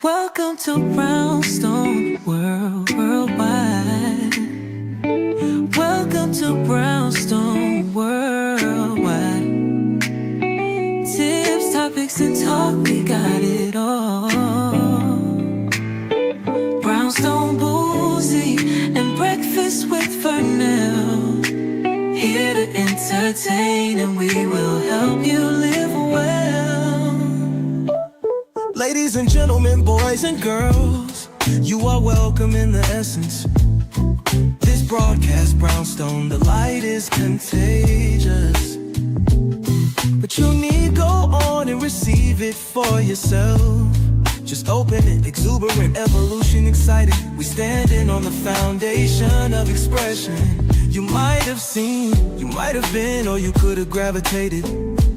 Welcome to Brownstone Worldwide. Welcome to Brownstone Worldwide. Tips, topics, and talk, we got it all. Brownstone Boozy and Breakfast with Fernell. Here to entertain, and we will help you live well. Ladies and gentlemen, boys and girls, you are welcome in the essence. This broadcast, Brownstone, the light is contagious. But you need go on and receive it for yourself. Just open it, exuberant, evolution, excited. We standing on the foundation of expression. You might have seen, you might have been, or you could have gravitated.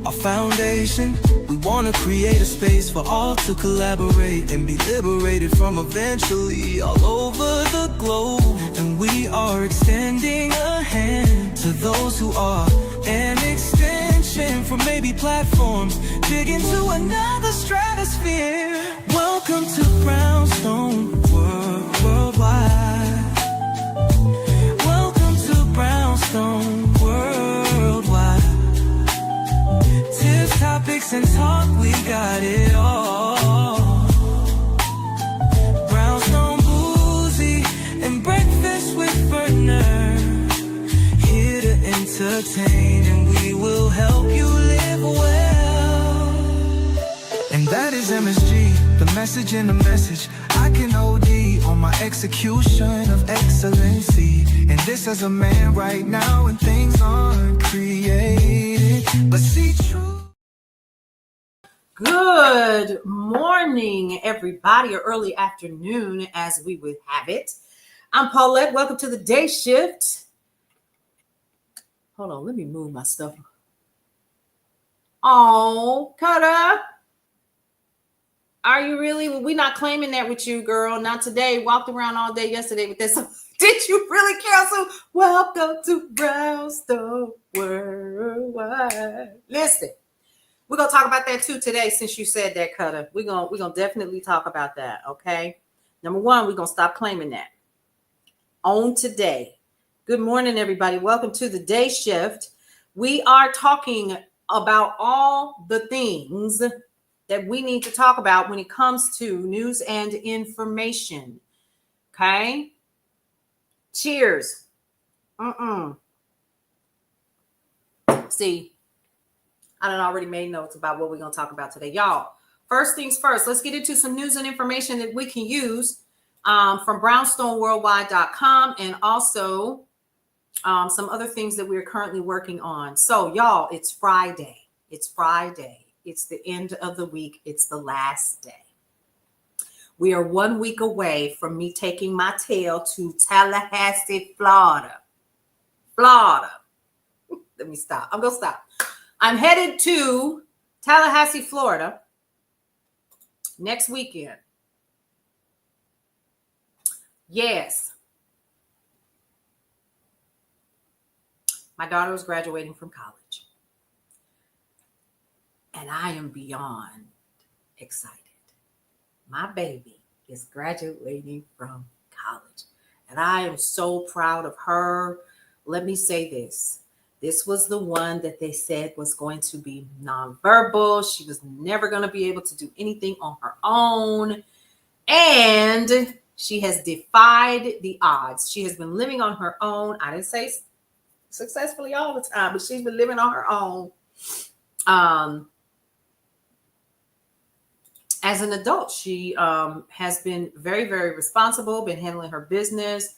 Our foundation, we want to create a space for all to collaborate and be liberated from eventually all over the globe. And we are extending a hand to those who are an extension from maybe platforms, dig into another stratosphere. Welcome to Brownstone Worldwide. Welcome to Brownstone Worldwide. Tips, topics, and talk, we got it all. Brownstone Boozy and Breakfast with Fernell. Here to entertain, and we will help you live well. And that is MSG, the message in the message. I can OD on my execution of excellency. And this as a man right now, and things aren't created, but see true. Good morning, everybody, or early afternoon, as we would have it. I'm Paulette. Welcome to the day shift. Hold on, let me move my stuff. Oh, Cutter. Are you really? We're not claiming that with you, girl. Not today. Walked around all day yesterday with this. Did you really cancel? Welcome to Brownstone Worldwide. Listen, we're going to talk about that too today since you said that, Cutter. We're gonna definitely talk about that, okay? Number one, we're going to stop claiming that. On today. Good morning, everybody. Welcome to the day shift. We are talking about all the things that we need to talk about when it comes to news and information. Okay? Cheers. See, I done already made notes about what we're going to talk about today. Y'all, first things first, let's get into some news and information that we can use from brownstoneworldwide.com and also some other things that we're currently working on. So, y'all, it's Friday. It's Friday. It's the end of the week. It's the last day. We are 1 week away from me taking my tail to Tallahassee, Florida. Let me stop. I'm going to stop. I'm headed to Tallahassee, Florida next weekend. Yes. My daughter is graduating from college. And I am beyond excited. My baby is graduating from college. And I am so proud of her. Let me say this. This was the one that they said was going to be nonverbal. She was never going to be able to do anything on her own. And she has defied the odds. She has been living on her own. I didn't say successfully all the time, but she's been living on her own. As an adult, she has been very, very responsible, been handling her business.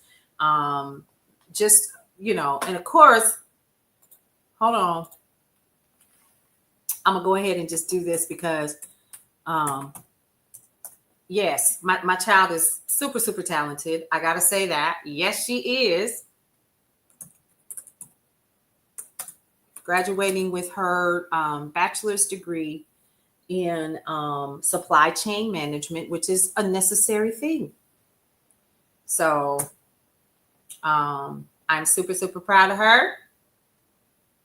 Just, and of course, hold on. I'm going to go ahead and just do this because, yes, my child is super, super talented. I got to say that. Yes, she is. Graduating with her bachelor's degree in supply chain management, which is a necessary thing. So I'm super, super proud of her.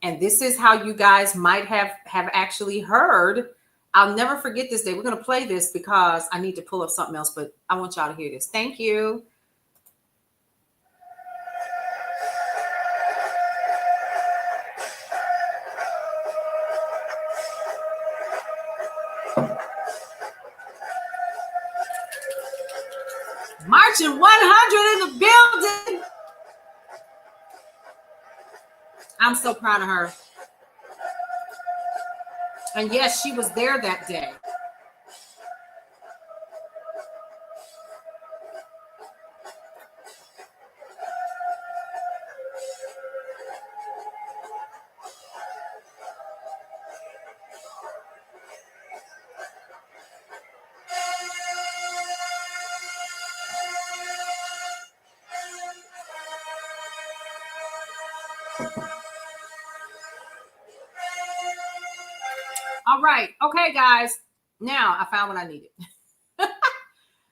And this is how you guys might have actually heard I'll never forget this day. We're going to play this because I need to pull up something else, but I want y'all to hear this. Thank you. Marching 100 in the building. I'm so proud of her. And yes, she was there that day. All right. Okay, guys. Now I found what I needed.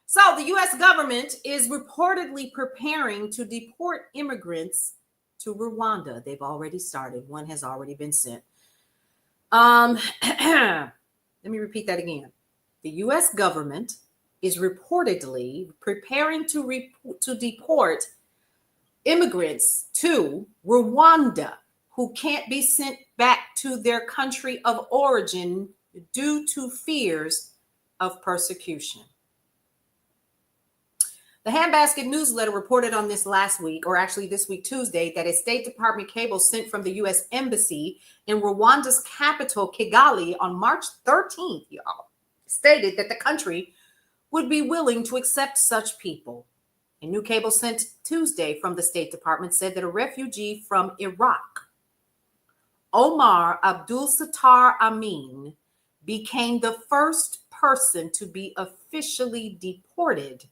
So the U.S. government is reportedly preparing to deport immigrants to Rwanda. They've already started. One has already been sent. Let me repeat that again. The U.S. government is reportedly preparing to deport immigrants to Rwanda who can't be sent back to their country of origin due to fears of persecution. The Handbasket newsletter reported on this last week, or actually this week, Tuesday, that a State Department cable sent from the U.S. Embassy in Rwanda's capital, Kigali, on March 13th, y'all, stated that the country would be willing to accept such people. A new cable sent Tuesday from the State Department said that a refugee from Iraq, Omar Abdul Sattar Amin, became the first person to be officially deported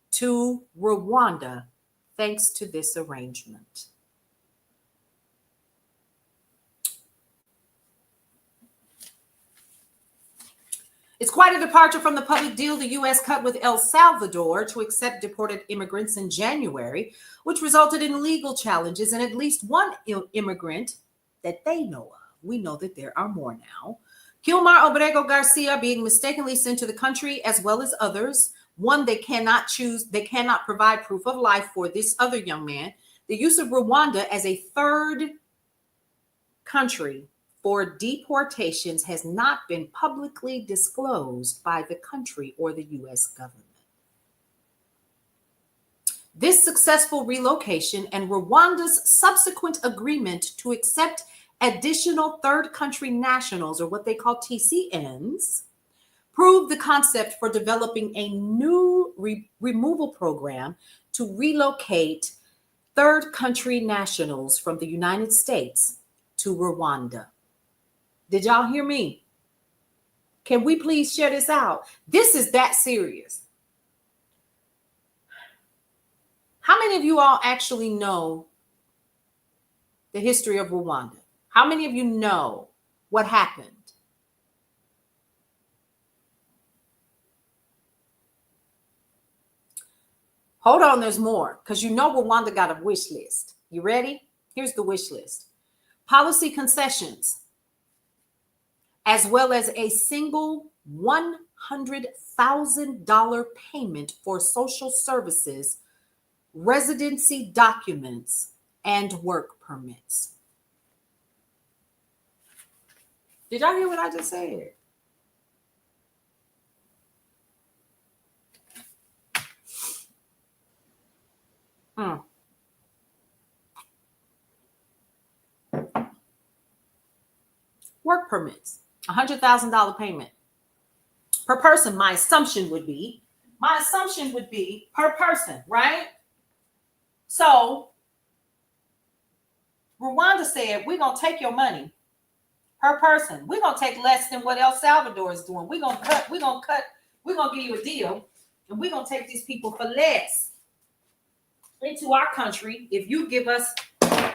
to Rwanda thanks to this arrangement. It's quite a departure from the public deal the U.S. cut with El Salvador to accept deported immigrants in January, which resulted in legal challenges and at least one immigrant that they know of. We know that there are more now. Kilmar Obrego Garcia being mistakenly sent to the country, as well as others. One, they cannot provide proof of life for this other young man. The use of Rwanda as a third country for deportations has not been publicly disclosed by the country or the U.S. government. This successful relocation and Rwanda's subsequent agreement to accept additional third country nationals, or what they call TCNs, proved the concept for developing a new removal program to relocate third country nationals from the United States to Rwanda. Did y'all hear me? Can we please share this out? This is that serious. How many of you all actually know the history of Rwanda? How many of you know what happened? Hold on, there's more, because you know Rwanda got a wish list. You ready? Here's the wish list. Policy concessions, as well as a single $100,000 payment for social services, residency documents, and work permits. Did y'all hear what I just said? Work permits, $100,000 payment per person. My assumption would be per person, right? So Rwanda said, we're going to take your money per person. We're going to take less than what El Salvador is doing. We're going to give you a deal, and we're going to take these people for less into our country if you give us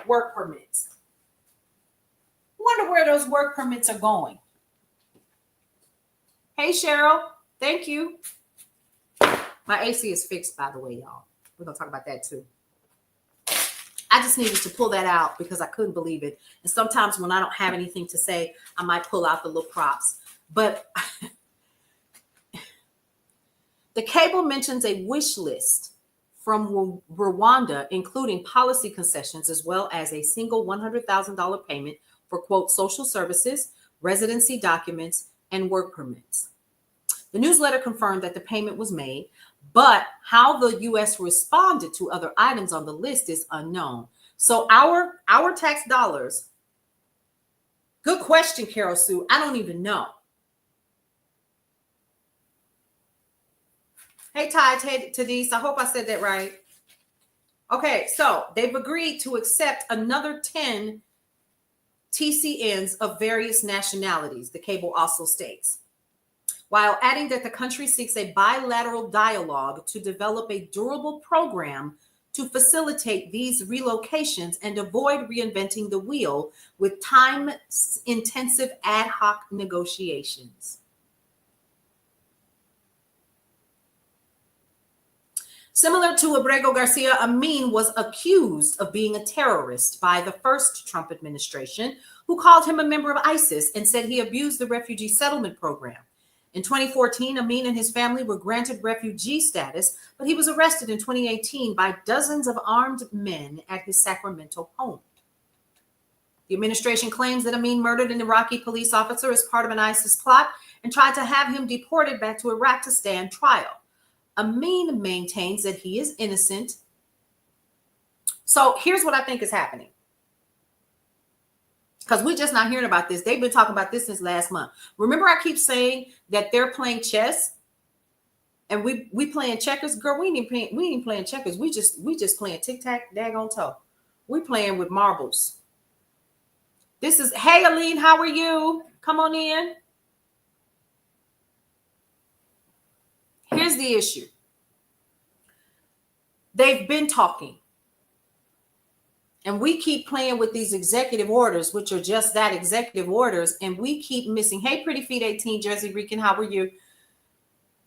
work permits. I wonder where those work permits are going. Hey, Cheryl. Thank you. My AC is fixed, by the way, y'all. We're going to talk about that too. I just needed to pull that out because I couldn't believe it. And sometimes when I don't have anything to say, I might pull out the little props. But the cable mentions a wish list from Rwanda, including policy concessions, as well as a single $100,000 payment for, quote, social services, residency documents, and work permits. The newsletter confirmed that the payment was made, but how the U.S. responded to other items on the list is unknown. So our tax dollars, good question, Carol Sue, I don't even know. Hey, Ty, Tadis, I hope I said that right. Okay, so they've agreed to accept another 10 TCNs of various nationalities, the cable also states, while adding that the country seeks a bilateral dialogue to develop a durable program to facilitate these relocations and avoid reinventing the wheel with time-intensive ad hoc negotiations. Similar to Abrego Garcia, Amin was accused of being a terrorist by the first Trump administration, who called him a member of ISIS and said he abused the refugee settlement program. In 2014, Amin and his family were granted refugee status, but he was arrested in 2018 by dozens of armed men at his Sacramento home. The administration claims that Amin murdered an Iraqi police officer as part of an ISIS plot and tried to have him deported back to Iraq to stand trial. Amin maintains that he is innocent. So here's what I think is happening. Because we're just not hearing about this. They've been talking about this since last month. Remember, I keep saying that they're playing chess and we playing checkers. Girl, we ain't playing checkers. We just playing tic-tac, daggone toe. We playing with marbles. This is, hey, Aline, how are you? Come on in. Here's the issue. They've been talking. And we keep playing with these executive orders, which are just that, executive orders. And we keep missing. Hey, Pretty Feet 18, Jersey Rican, how are you?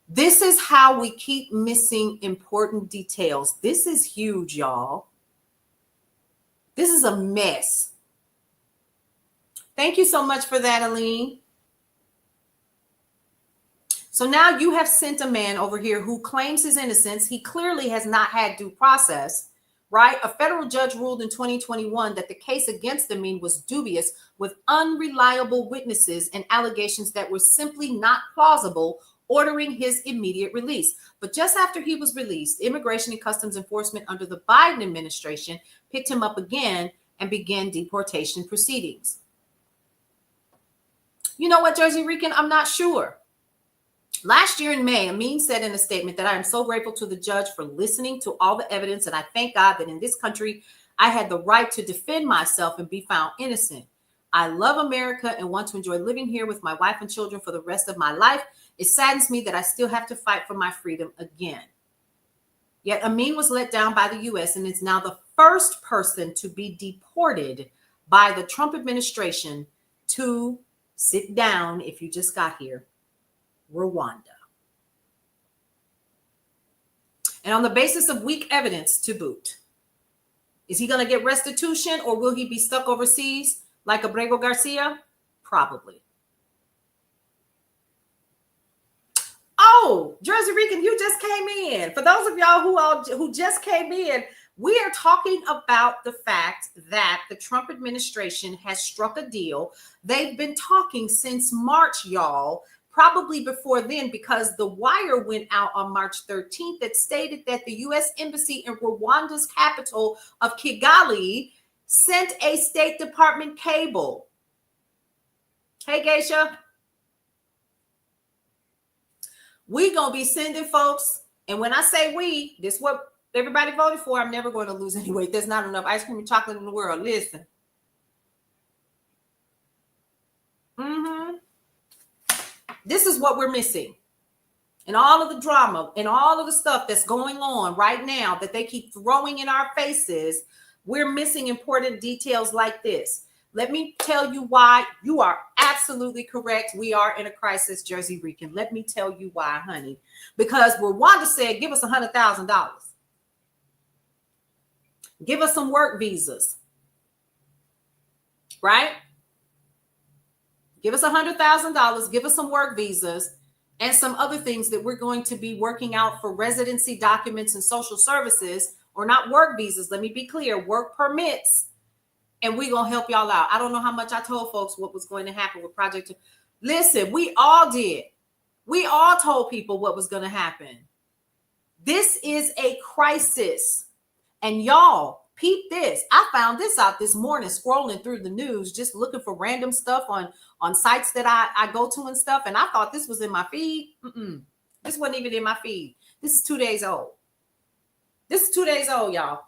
This is how we keep missing important details. This is huge, y'all. This is a mess. Thank you so much for that, Aline. So now you have sent a man over here who claims his innocence. He clearly has not had due process, right? A federal judge ruled in 2021 that the case against Amin was dubious with unreliable witnesses and allegations that were simply not plausible, ordering his immediate release. But just after he was released, Immigration and Customs Enforcement under the Biden administration picked him up again and began deportation proceedings. You know what, Jersey Rican? I'm not sure. Last year in May, Amin said in a statement that I am so grateful to the judge for listening to all the evidence, and I thank God that in this country, I had the right to defend myself and be found innocent. I love America and want to enjoy living here with my wife and children for the rest of my life. It saddens me that I still have to fight for my freedom again. Yet Amin was let down by the U.S. and is now the first person to be deported by the Trump administration to sit down, if you just got here, Rwanda. And on the basis of weak evidence to boot. Is he going to get restitution or will he be stuck overseas like Abrego Garcia? Probably. Oh, Jersey Rican, you just came in. For those of y'all who just came in, we are talking about the fact that the Trump administration has struck a deal. They've been talking since March, y'all. Probably before then, because the wire went out on March 13th that stated that the U.S. Embassy in Rwanda's capital of Kigali sent a State Department cable. Hey, Geisha. We gonna be sending folks, and when I say we, this is what everybody voted for. I'm never going to lose any weight. There's not enough ice cream and chocolate in the world. Listen. This is what we're missing. And all of the drama and all of the stuff that's going on right now that they keep throwing in our faces, we're missing important details like this. Let me tell you why. You are absolutely correct. We are in a crisis, Jersey Rican. Let me tell you why, honey. Because Rwanda said, give us $100,000. Give us some work visas. Right? Give us $100,000. Give us some work visas and some other things that we're going to be working out for residency documents and social services, or not work visas. Let me be clear, work permits. And we're going to help y'all out. I don't know how much I told folks what was going to happen with Project. Listen, we all did. We all told people what was going to happen. This is a crisis. And y'all, peep this. I found this out this morning, scrolling through the news, just looking for random stuff on sites that I go to and stuff. And I thought this was in my feed. This wasn't even in my feed. This is 2 days old. This is 2 days old, y'all.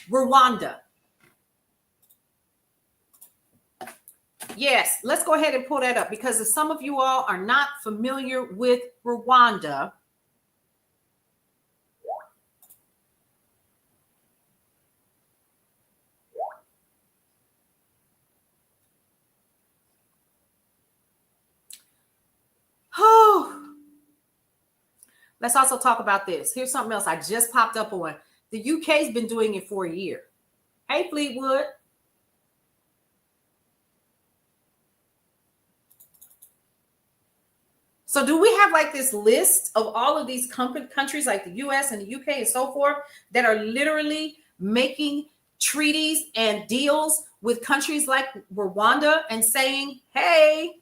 Rwanda. Yes, let's go ahead and pull that up, because if some of you all are not familiar with Rwanda, let's also talk about this. Here's something else I just popped up on. The UK's been doing it for a year. Hey, Fleetwood. So do we have like this list of all of these countries like the US and the UK and so forth that are literally making treaties and deals with countries like Rwanda and saying, hey,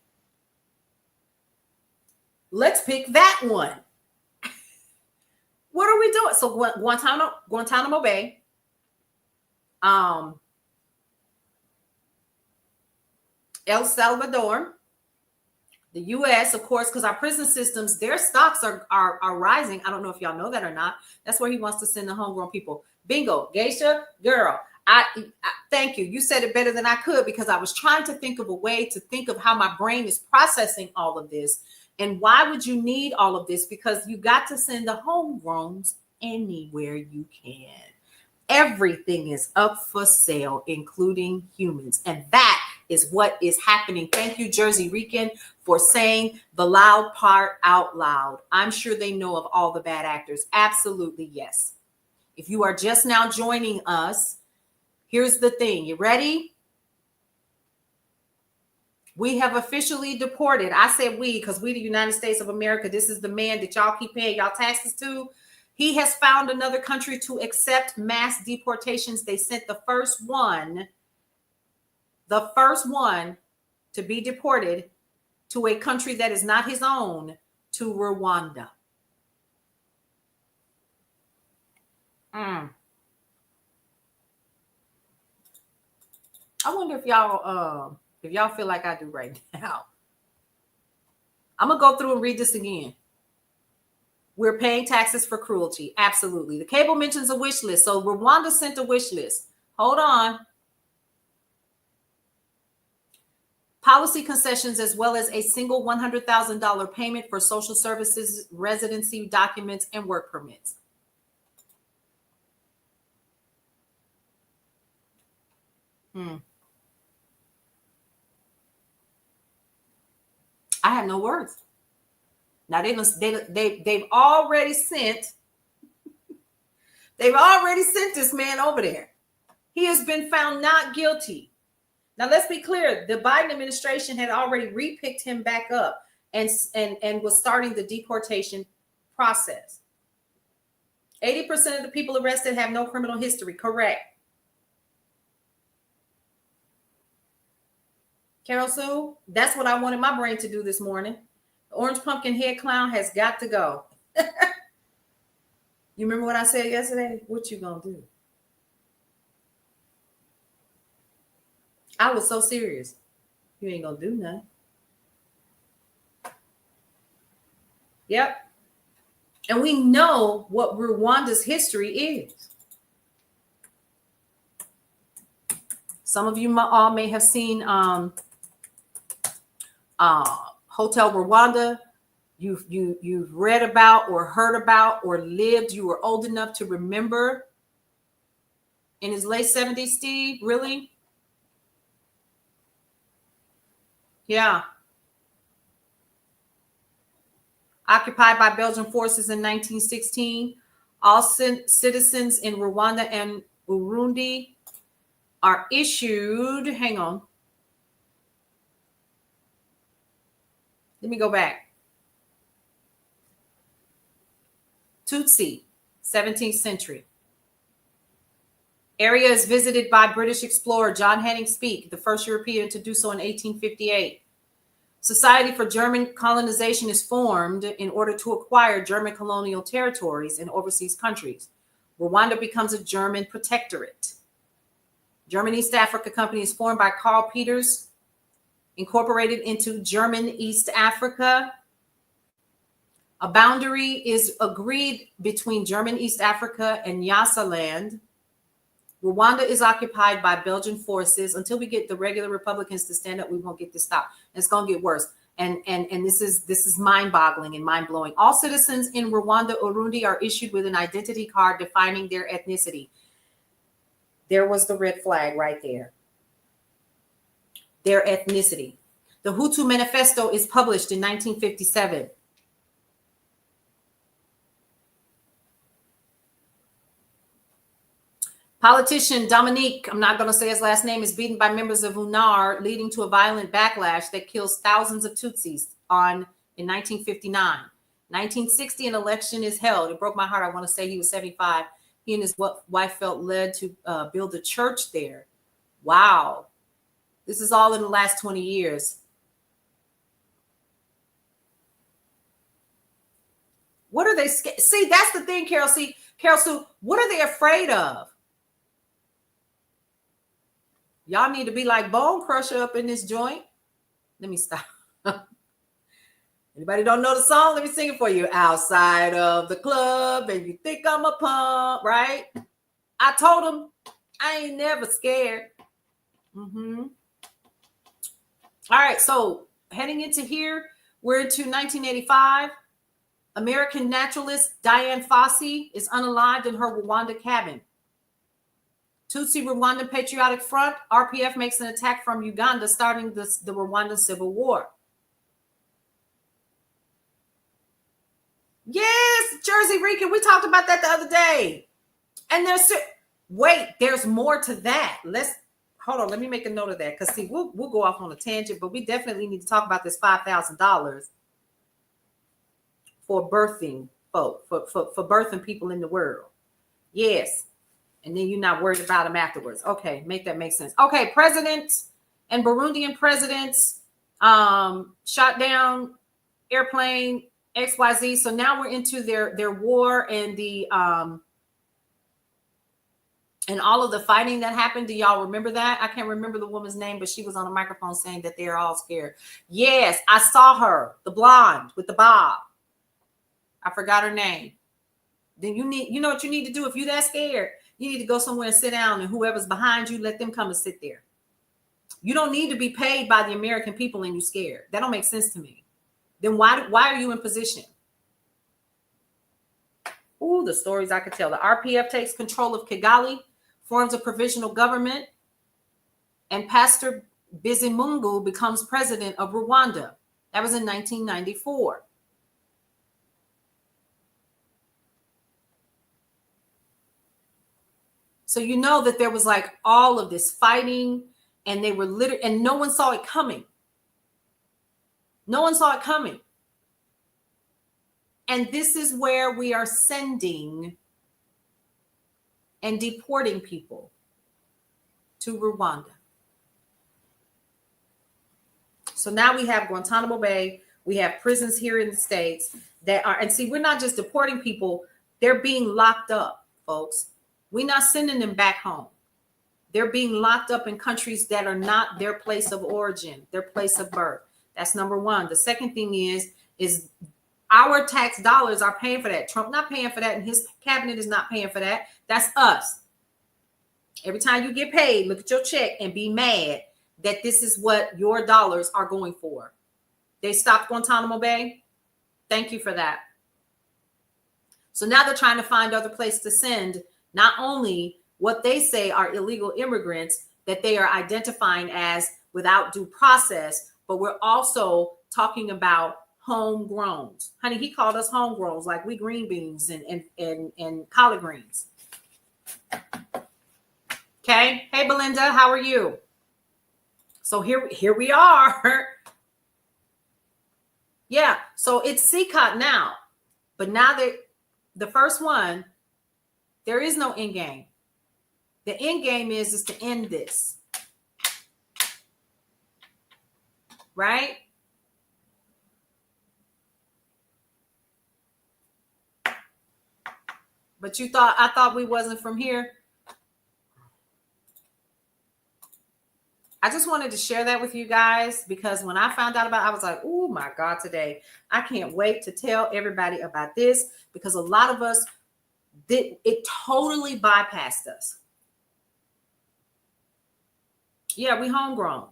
let's pick that one. What are we doing? So Guantanamo Bay, El Salvador, the U.S., of course, because our prison systems, their stocks are rising. I don't know if y'all know that or not. That's where he wants to send the homegrown people. Bingo, Geisha, girl. I thank you. You said it better than I could, because I was trying to think of a way to think of how my brain is processing all of this. And why would you need all of this? Because you got to send the homegrowns anywhere you can. Everything is up for sale, including humans. And that is what is happening. Thank you, Jersey Rican, for saying the loud part out loud. I'm sure they know of all the bad actors. Absolutely, yes. If you are just now joining us, here's the thing. You ready? We have officially deported. I said we, because we, the United States of America, this is the man that y'all keep paying y'all taxes to. He has found another country to accept mass deportations. They sent the first one to be deported to a country that is not his own, to Rwanda. I wonder if y'all feel like I do right now. I'm going to go through and read this again. We're paying taxes for cruelty. Absolutely. The cable mentions a wish list. So Rwanda sent a wish list. Hold on. Policy concessions, as well as a single $100,000 payment for social services, residency documents, and work permits. I have no words. Now they've already sent this man over there. He has been found not guilty. Now let's be clear. The Biden administration had already repicked him back up and was starting the deportation process. 80% of the people arrested have no criminal history. Correct. Carol Sue, that's what I wanted my brain to do this morning. The orange pumpkin head clown has got to go. You remember what I said yesterday? What you gonna do? I was so serious. You ain't gonna do nothing. Yep. And we know what Rwanda's history is. Some of you all may have seen Hotel Rwanda. You've read about or heard about or lived. You were old enough to remember. In his late 70s, Steve, really? Yeah. Occupied by Belgian forces in 1916. All citizens in Rwanda and Burundi are issued, hang on, Let me go back. Tutsi, 17th century. Area is visited by British explorer John Henning Speke, the first European to do so in 1858. Society for German colonization is formed in order to acquire German colonial territories in overseas countries. Rwanda becomes a German protectorate. German East Africa Company is formed by Karl Peters, incorporated into German East Africa. A boundary is agreed between German East Africa and Nyasaland. Rwanda is occupied by Belgian forces. Until we get the regular Republicans to stand up, we won't get this stopped. It's going to get worse. And this is mind-boggling and mind-blowing. All citizens in Rwanda, Urundi are issued with an identity card defining their ethnicity. There was the red flag right there. Their ethnicity. The Hutu Manifesto is published in 1957. Politician Dominique, I'm not going to say his last name, is beaten by members of UNAR, leading to a violent backlash that kills thousands of Tutsis in 1959. 1960, an election is held. It broke my heart. I want to say he was 75. He and his wife felt led to build a church there. Wow. This is all in the last 20 years. What are they? See, that's the thing, Carol. See, Carol Sue, what are they afraid of? Y'all need to be like Bone Crusher up in this joint. Let me stop. Anybody don't know the song? Let me sing it for you. Outside of the club, and you think I'm a punk, right? I told him I ain't never scared. All right, so heading into here, we're into 1985. American naturalist Diane Fossey is unalived in her Rwanda cabin. Tutsi Rwandan Patriotic Front, RPF makes an attack from Uganda, starting the Rwandan Civil War. Yes, Jersey Rican. We talked about that the other day. And there's more to that. Hold on. Let me make a note of that. Because see, we'll go off on a tangent, but we definitely need to talk about this $5,000 for birthing folk, for birthing people in the world. Yes. And then you're not worried about them afterwards. Okay, make that make sense. Okay, presidents and Burundian presidents shot down airplane XYZ. So now we're into their war and the and all of the fighting that happened. Do y'all remember that? I can't remember the woman's name, but she was on a microphone saying that they're all scared. Yes, I saw her, the blonde with the bob. I forgot her name. Then you know what you need to do if you're that scared. You need to go somewhere and sit down, and whoever's behind you, let them come and sit there. You don't need to be paid by the American people and you're scared. That don't make sense to me. Then why are you in position? Ooh, the stories I could tell. The RPF takes control of Kigali, forms a provisional government, and Pastor Bizimungu becomes president of Rwanda. That was in 1994. So you know that there was like all of this fighting, and they were literally, and no one saw it coming. No one saw it coming. And this is where we are sending and deporting people to Rwanda. So now we have Guantanamo Bay. We have prisons here in the States that are, and see, we're not just deporting people. They're being locked up, folks. We're not sending them back home. They're being locked up in countries that are not their place of origin, their place of birth. That's number one. The second thing is our tax dollars are paying for that. Trump not paying for that, and his cabinet is not paying for that. That's us. Every time you get paid, look at your check and be mad that this is what your dollars are going for. They stopped Guantanamo Bay. Thank you for that. So now they're trying to find other places to send not only what they say are illegal immigrants that they are identifying as without due process, but we're also talking about homegrowns. Honey, he called us homegrowns, like we green beans and collard greens. Okay. Hey, Belinda, how are you? So here we are. Yeah, so it's CCOT now, but now that the first one, there is no end game. The end game is to end this, right? But I thought we wasn't from here. I just wanted to share that with you guys because when I found out about it, I was like, oh my God, today. I can't wait to tell everybody about this because a lot of us it totally bypassed us. Yeah, we homegrown.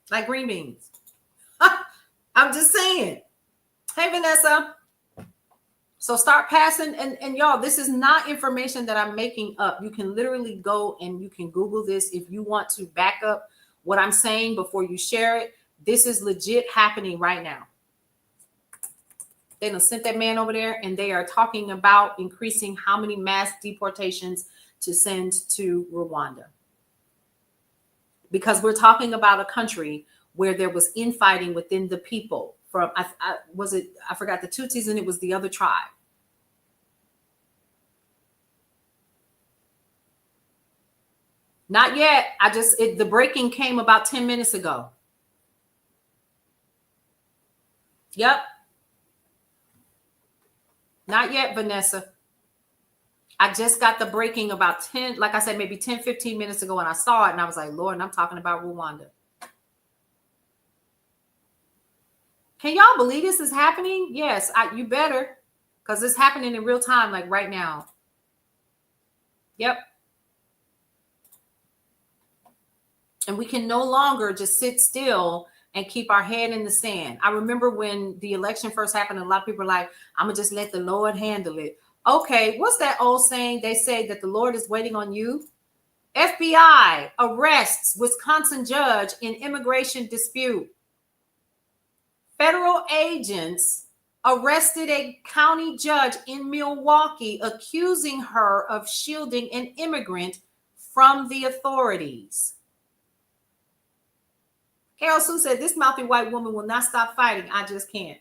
Like green beans. I'm just saying. Hey, Vanessa. So start passing, and y'all, this is not information that I'm making up. You can literally go and you can Google this if you want to back up what I'm saying before you share it. This is legit happening right now. They done sent that man over there, and they are talking about increasing how many mass deportations to send to Rwanda. Because we're talking about a country where there was infighting within the people. From I forgot the Tutsis, and it was the other tribe. Not yet. The breaking came about 10 minutes ago. Yep. Not yet, Vanessa. I just got the breaking about 10, like I said, maybe 10, 15 minutes ago, and I saw it and I was like, Lord, and I'm talking about Rwanda. Can y'all believe this is happening? Yes, you better, because it's happening in real time, like right now. Yep. And we can no longer just sit still and keep our head in the sand. I remember when the election first happened, a lot of people were like, I'm going to just let the Lord handle it. Okay, what's that old saying? They say that the Lord is waiting on you. FBI arrests Wisconsin judge in immigration dispute. Federal agents arrested a county judge in Milwaukee, accusing her of shielding an immigrant from the authorities. Carol Sue said, this mouthy white woman will not stop fighting. I just can't.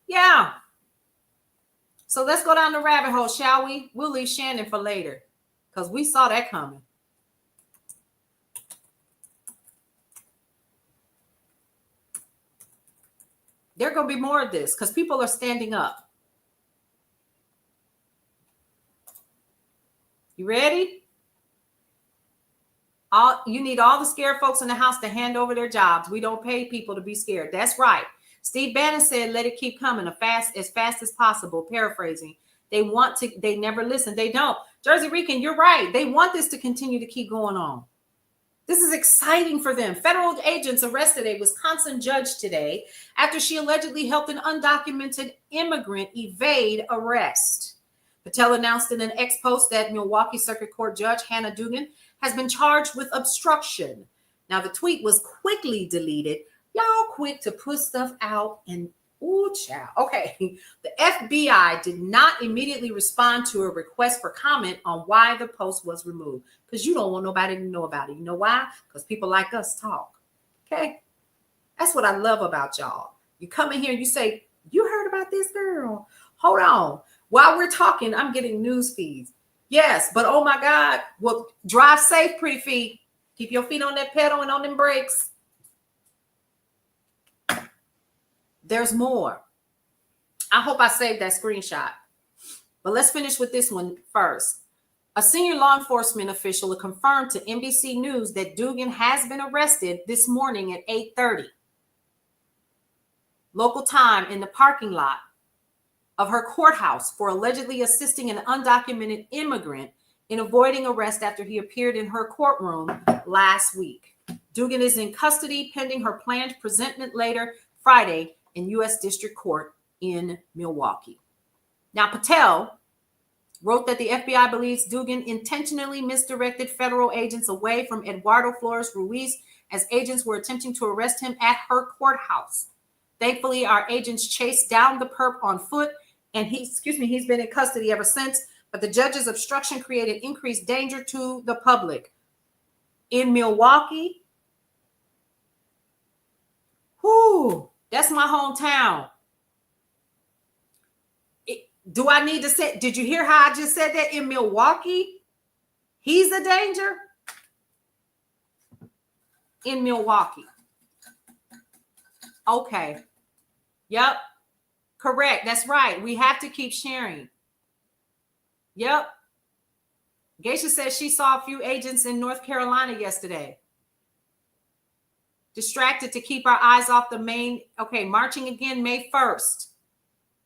Yeah. So let's go down the rabbit hole, shall we? We'll leave Shannon for later because we saw that coming. There are going to be more of this because people are standing up. You ready? You need all the scared folks in the house to hand over their jobs. We don't pay people to be scared. That's right. Steve Bannon said, let it keep coming as fast as possible. Paraphrasing. They never listen. They don't. Jersey Rican, you're right. They want this to continue to keep going on. This is exciting for them. Federal agents arrested a Wisconsin judge today after she allegedly helped an undocumented immigrant evade arrest. Patel announced in an X post that Milwaukee Circuit Court Judge Hannah Dugan has been charged with obstruction. Now, the tweet was quickly deleted. Y'all quick to put stuff out and, ooh, child. Okay, the FBI did not immediately respond to a request for comment on why the post was removed because you don't want nobody to know about it. You know why? Because people like us talk. Okay, that's what I love about y'all. You come in here and you say, you heard about this girl? Hold on. While we're talking, I'm getting news feeds. Yes, but oh my God. Well, drive safe, pretty feet. Keep your feet on that pedal and on them brakes. There's more. I hope I saved that screenshot. But let's finish with this one first. A senior law enforcement official confirmed to NBC News that Dugan has been arrested this morning at 8:30 local time in the parking lot of her courthouse for allegedly assisting an undocumented immigrant in avoiding arrest after he appeared in her courtroom last week. Dugan is in custody pending her planned presentment later Friday in U.S. District Court in Milwaukee. Now, Patel wrote that the FBI believes Dugan intentionally misdirected federal agents away from Eduardo Flores Ruiz as agents were attempting to arrest him at her courthouse. Thankfully, our agents chased down the perp on foot, and he's been in custody ever since, but the judge's obstruction created increased danger to the public. In Milwaukee, Whoo, that's my hometown. Do I need to say, did you hear how I just said that in Milwaukee? He's a danger in Milwaukee. Okay. Yep. Correct. That's right. We have to keep sharing. Yep. Geisha says she saw a few agents in North Carolina yesterday. Distracted to keep our eyes off the main. Okay, marching again May 1st.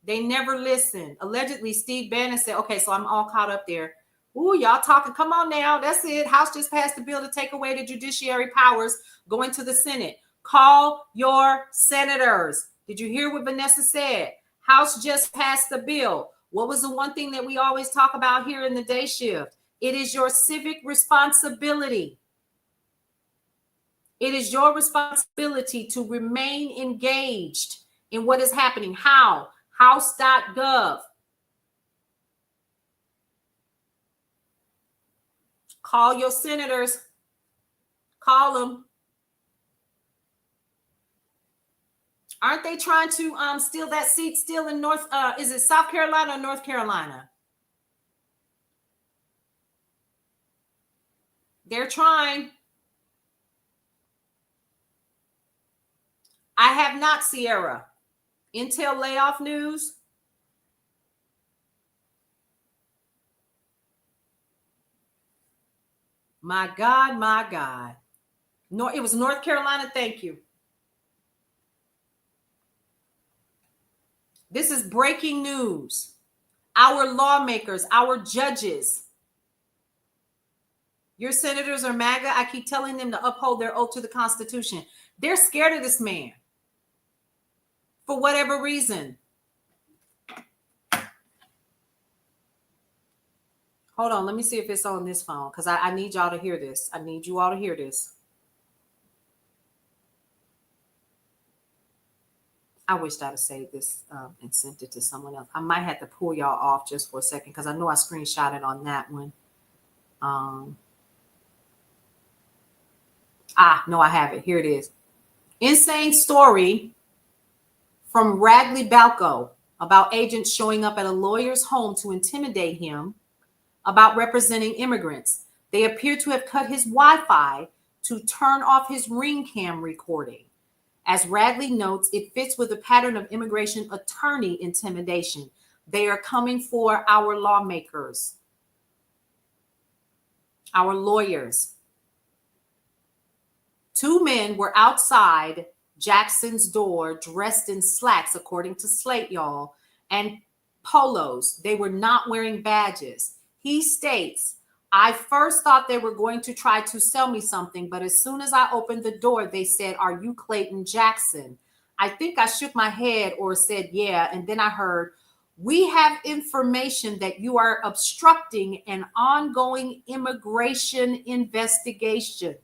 They never listen. Allegedly, Steve Bannon said, okay, so I'm all caught up there. Ooh, y'all talking. Come on now. That's it. House just passed the bill to take away the judiciary powers going to the Senate. Call your senators. Did you hear what Vanessa said? House just passed the bill. What was the one thing that we always talk about here in the day shift? It is your civic responsibility. It is your responsibility to remain engaged in what is happening. How? House.gov. Call your senators. Call them. Aren't they trying to steal that seat still in North? Is it South Carolina or North Carolina? They're trying. I have not, Sierra. Intel layoff news. My God, my God. No, it was North Carolina. Thank you. This is breaking news. Our lawmakers, our judges, your senators are MAGA. I keep telling them to uphold their oath to the Constitution. They're scared of this man for whatever reason. Hold on. Let me see if it's on this phone because I need y'all to hear this. I need you all to hear this. I wish I'd have saved this and sent it to someone else. I might have to pull y'all off just for a second because I know I screenshotted on that one. No, I have it. Here it is. Insane story from Ragley Balco about agents showing up at a lawyer's home to intimidate him about representing immigrants. They appear to have cut his Wi-Fi to turn off his ring cam recording. As Ragley notes, it fits with a pattern of immigration attorney intimidation. They are coming for our lawmakers, our lawyers. Two men were outside Jackson's door dressed in slacks, according to Slate, y'all, and polos. They were not wearing badges. He states, I first thought they were going to try to sell me something, but as soon as I opened the door, they said, are you Clayton Jackson? I think I shook my head or said, yeah. And then I heard, we have information that you are obstructing an ongoing immigration investigation.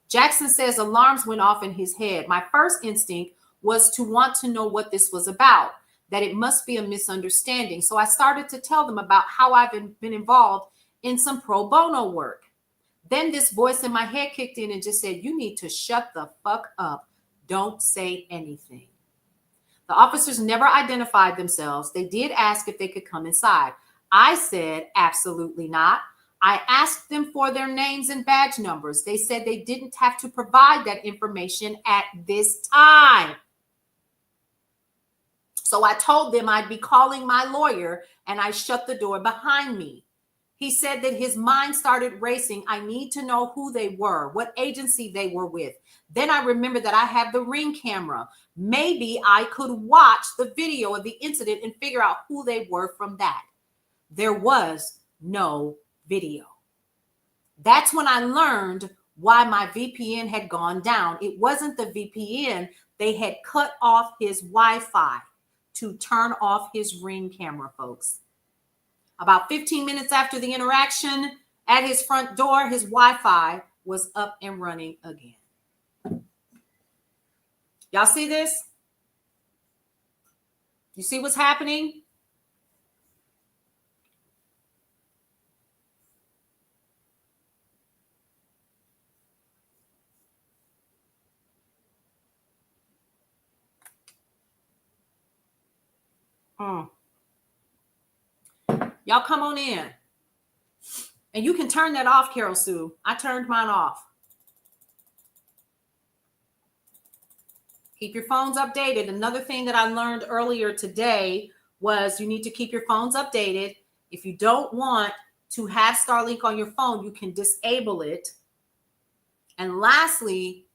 Jackson says alarms went off in his head. My first instinct was to want to know what this was about, that it must be a misunderstanding. So I started to tell them about how I've been involved in some pro bono work. Then this voice in my head kicked in and just said, you need to shut the fuck up. Don't say anything. The officers never identified themselves. They did ask if they could come inside. I said, absolutely not. I asked them for their names and badge numbers. They said they didn't have to provide that information at this time. So I told them I'd be calling my lawyer and I shut the door behind me. He said that his mind started racing. I need to know who they were, what agency they were with. Then I remembered that I have the Ring camera. Maybe I could watch the video of the incident and figure out who they were from that. There was no video. That's when I learned why my VPN had gone down. It wasn't the VPN. They had cut off his Wi-Fi to turn off his Ring camera, folks. About 15 minutes after the interaction at his front door, his Wi-Fi was up and running again. Y'all see this? You see what's happening? Y'all come on in. And you can turn that off, Carol Sue. I turned mine off. Keep your phones updated. Another thing that I learned earlier today was you need to keep your phones updated. If you don't want to have Starlink on your phone, you can disable it. And lastly,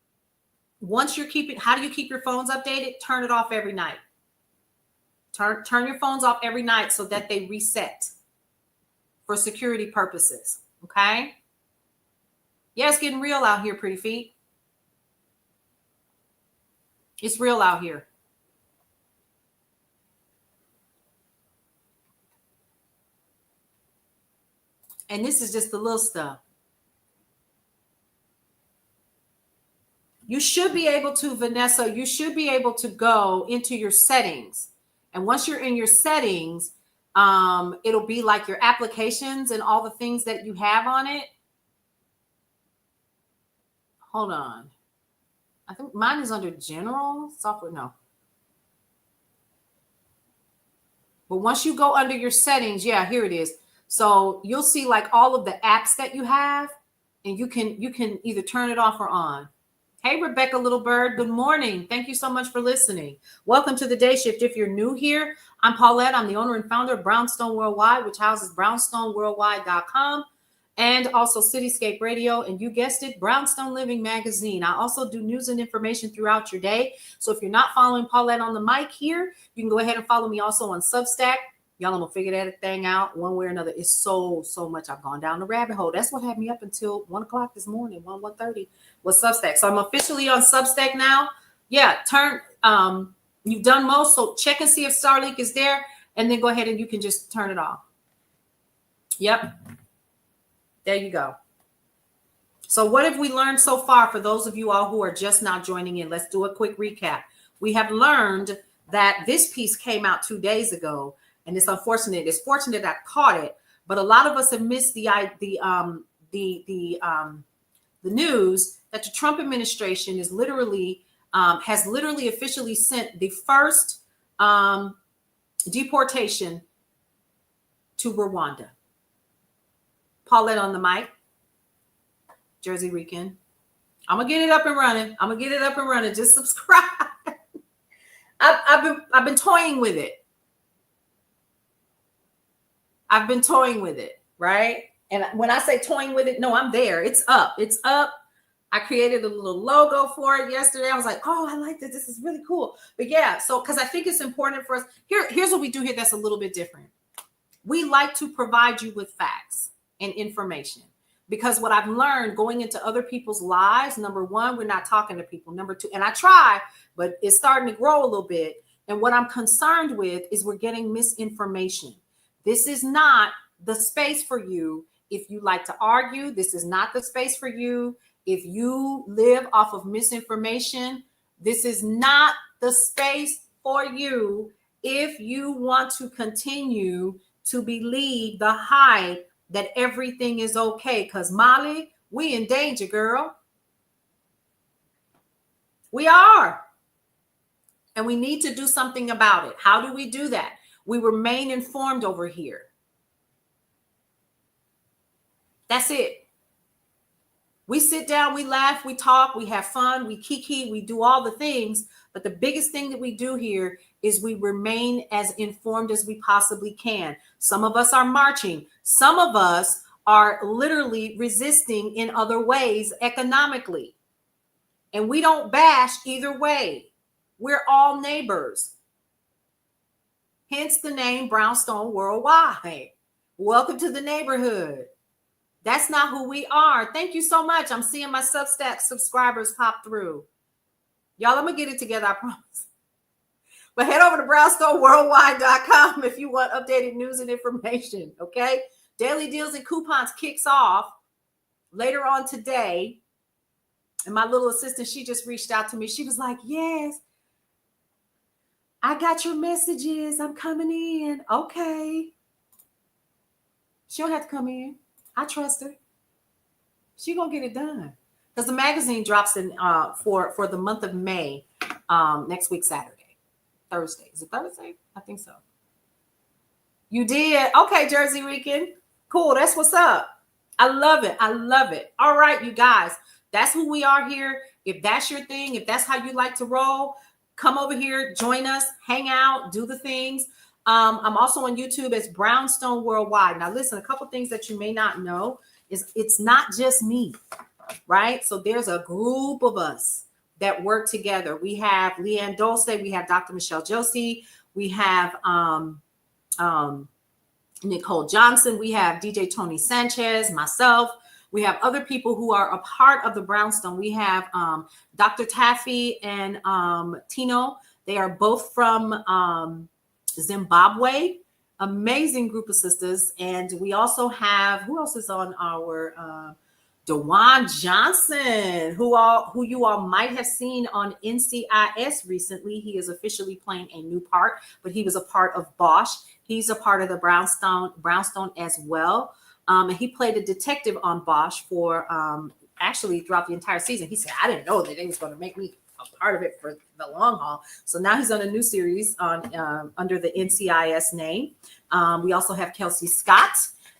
once you're keeping, how do you keep your phones updated? Turn it off every night. Turn your phones off every night so that they reset for security purposes. Okay? Yeah, it's getting real out here, pretty feet. It's real out here. And this is just the little stuff. You should be able to, Vanessa, you should be able to go into your settings. And once you're in your settings, it'll be like your applications and all the things that you have on it. Hold on. I think mine is under general software. No. But once you go under your settings, yeah, here it is. So you'll see like all of the apps that you have, and you can either turn it off or on. Hey, Rebecca Little Bird, good morning. Thank you so much for listening. Welcome to the Day Shift. If you're new here, I'm Paulette. I'm the owner and founder of Brownstone Worldwide, which houses brownstoneworldwide.com and also Cityscape Radio. And you guessed it, Brownstone Living Magazine. I also do news and information throughout your day. So if you're not following Paulette on the mic here, you can go ahead and follow me also on Substack. Y'all, I'm gonna figure that thing out one way or another. It's so much. I've gone down the rabbit hole. That's what had me up until 1 o'clock this morning, 1:30 was Substack. So I'm officially on Substack now. Yeah, you've done most. So check and see if Starlink is there, and then go ahead and you can just turn it off. Yep. There you go. So what have we learned so far for those of you all who are just now joining in? Let's do a quick recap. We have learned that this piece came out 2 days ago. And it's unfortunate. It's fortunate I caught it, but a lot of us have missed the news that the Trump administration is literally has literally officially sent the first deportation to Rwanda. Paulette on the mic, Jersey Rican. I'm gonna get it up and running. Just subscribe. I've been toying with it. I've been toying with it, right? And when I say toying with it, no, I'm there. It's up. I created a little logo for it yesterday. I was like, oh, I like this. This is really cool. But yeah, so because I think it's important for us. Here's what we do here that's a little bit different. We like to provide you with facts and information. Because what I've learned going into other people's lives, number one, we're not talking to people. Number two, and I try, but it's starting to grow a little bit. And what I'm concerned with is we're getting misinformation. This is not the space for you if you like to argue. This is not the space for you if you live off of misinformation. This is not the space for you if you want to continue to believe the hype that everything is okay. Because Molly, we in danger, girl. We are. And we need to do something about it. How do we do that? We remain informed over here. That's it. We sit down, we laugh, we talk, we have fun, we kiki, we do all the things. But the biggest thing that we do here is we remain as informed as we possibly can. Some of us are marching. Some of us are literally resisting in other ways economically. And we don't bash either way. We're all neighbors. Hence the name Brownstone Worldwide. Welcome to the neighborhood. That's not who we are. Thank you so much. I'm seeing my Substack subscribers pop through. Y'all, I'm going to get it together, I promise. But head over to brownstoneworldwide.com if you want updated news and information, okay? Daily Deals and Coupons kicks off later on today. And my little assistant, she just reached out to me. She was like, yes, I got your messages. I'm coming in. Okay. She don't have to come in. I trust her. She gonna get it done. Because the magazine drops in for the month of May next week, Thursday. Is it Thursday? I think so. You did? Okay, Jersey Rican. Cool. That's what's up. I love it. I love it. All right, you guys. That's who we are here. If that's your thing, if that's how you like to roll, come over here, join us, hang out, do the things. I'm also on YouTube as Brownstone Worldwide. Now, listen, a couple things that you may not know is it's not just me, right? So there's a group of us that work together. We have Leanne Dulce, we have Dr. Michelle Josie, we have Nicole Johnson, we have DJ Tony Sanchez, myself. We have other people who are a part of the Brownstone. We have Dr. Taffy and Tino. They are both from Zimbabwe. Amazing group of sisters. And we also have, who else is on our Dewan Johnson, who you all might have seen on NCIS recently. He is officially playing a new part, but he was a part of Bosch. He's a part of the Brownstone as well. And he played a detective on Bosch for actually throughout the entire season. He said, I didn't know that they was going to make me a part of it for the long haul. So now he's on a new series on under the NCIS name. We also have Kelsey Scott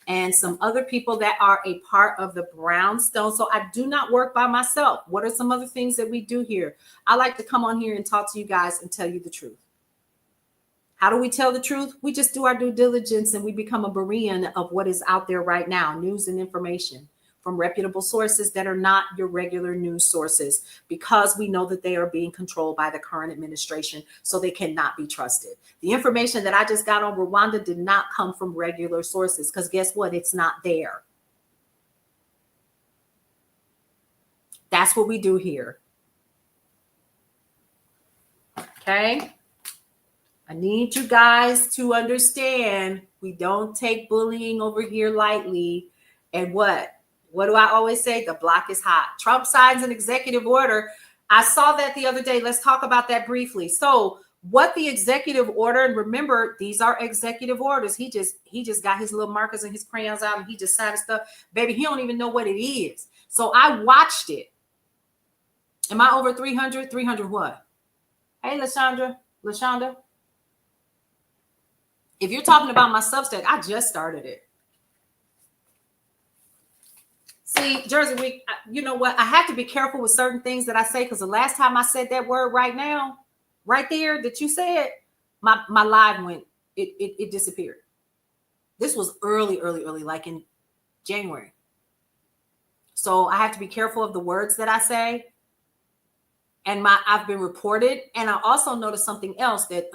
and some other people that are a part of the Brownstone. So I do not work by myself. What are some other things that we do here? I like to come on here and talk to you guys and tell you the truth. How do we tell the truth? We just do our due diligence and we become a Berean of what is out there right now, news and information from reputable sources that are not your regular news sources, because we know that they are being controlled by the current administration, so they cannot be trusted. The information that I just got on Rwanda did not come from regular sources, because guess what? It's not there. That's what we do here. Okay? I need you guys to understand we don't take bullying over here lightly. And what do I always say? The block is hot. Trump signs an executive order. I saw that the other day. Let's talk about that briefly. So what the executive order, and remember, these are executive orders. He just got his little markers and his crayons out and he just signed stuff. Baby, he don't even know what it is. So I watched it. Am I over 300? 300 what? Hey, LaShonda. If you're talking about my Substack, I just started it. See, Jersey Week, you know what? I have to be careful with certain things that I say, because the last time I said that word right there that you said, my live went, it disappeared. This was early, like in January. So I have to be careful of the words that I say. And I've been reported. And I also noticed something else that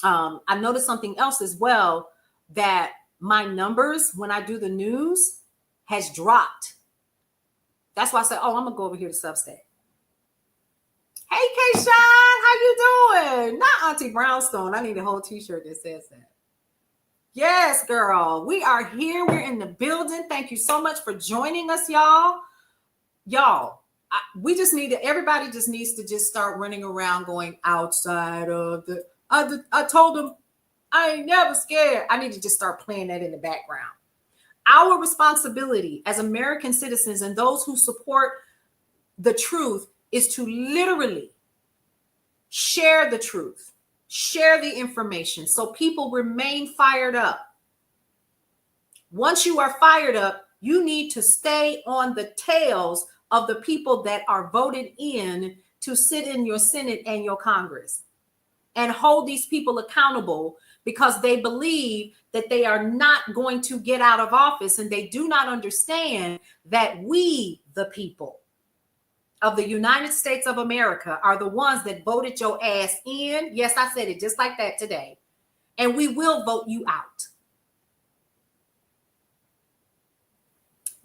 I noticed something else as well, that my numbers when I do the news has dropped. That's why I said, I'm gonna go over here to Substack. Hey, K-Shine, how you doing? Not Auntie Brownstone. I need a whole t-shirt that says that. Yes, girl. We are here. We're in the building. Thank you so much for joining us, y'all. Everybody just needs to just start running around going outside of the, I told them I ain't never scared. I need to just start playing that in the background. Our responsibility as American citizens and those who support the truth is to literally share the truth, share the information so people remain fired up. Once you are fired up, you need to stay on the tails of the people that are voted in to sit in your Senate and your Congress, and hold these people accountable, because they believe that they are not going to get out of office, and they do not understand that we, the people of the United States of America, are the ones that voted your ass in. Yes, I said it just like that today. And we will vote you out.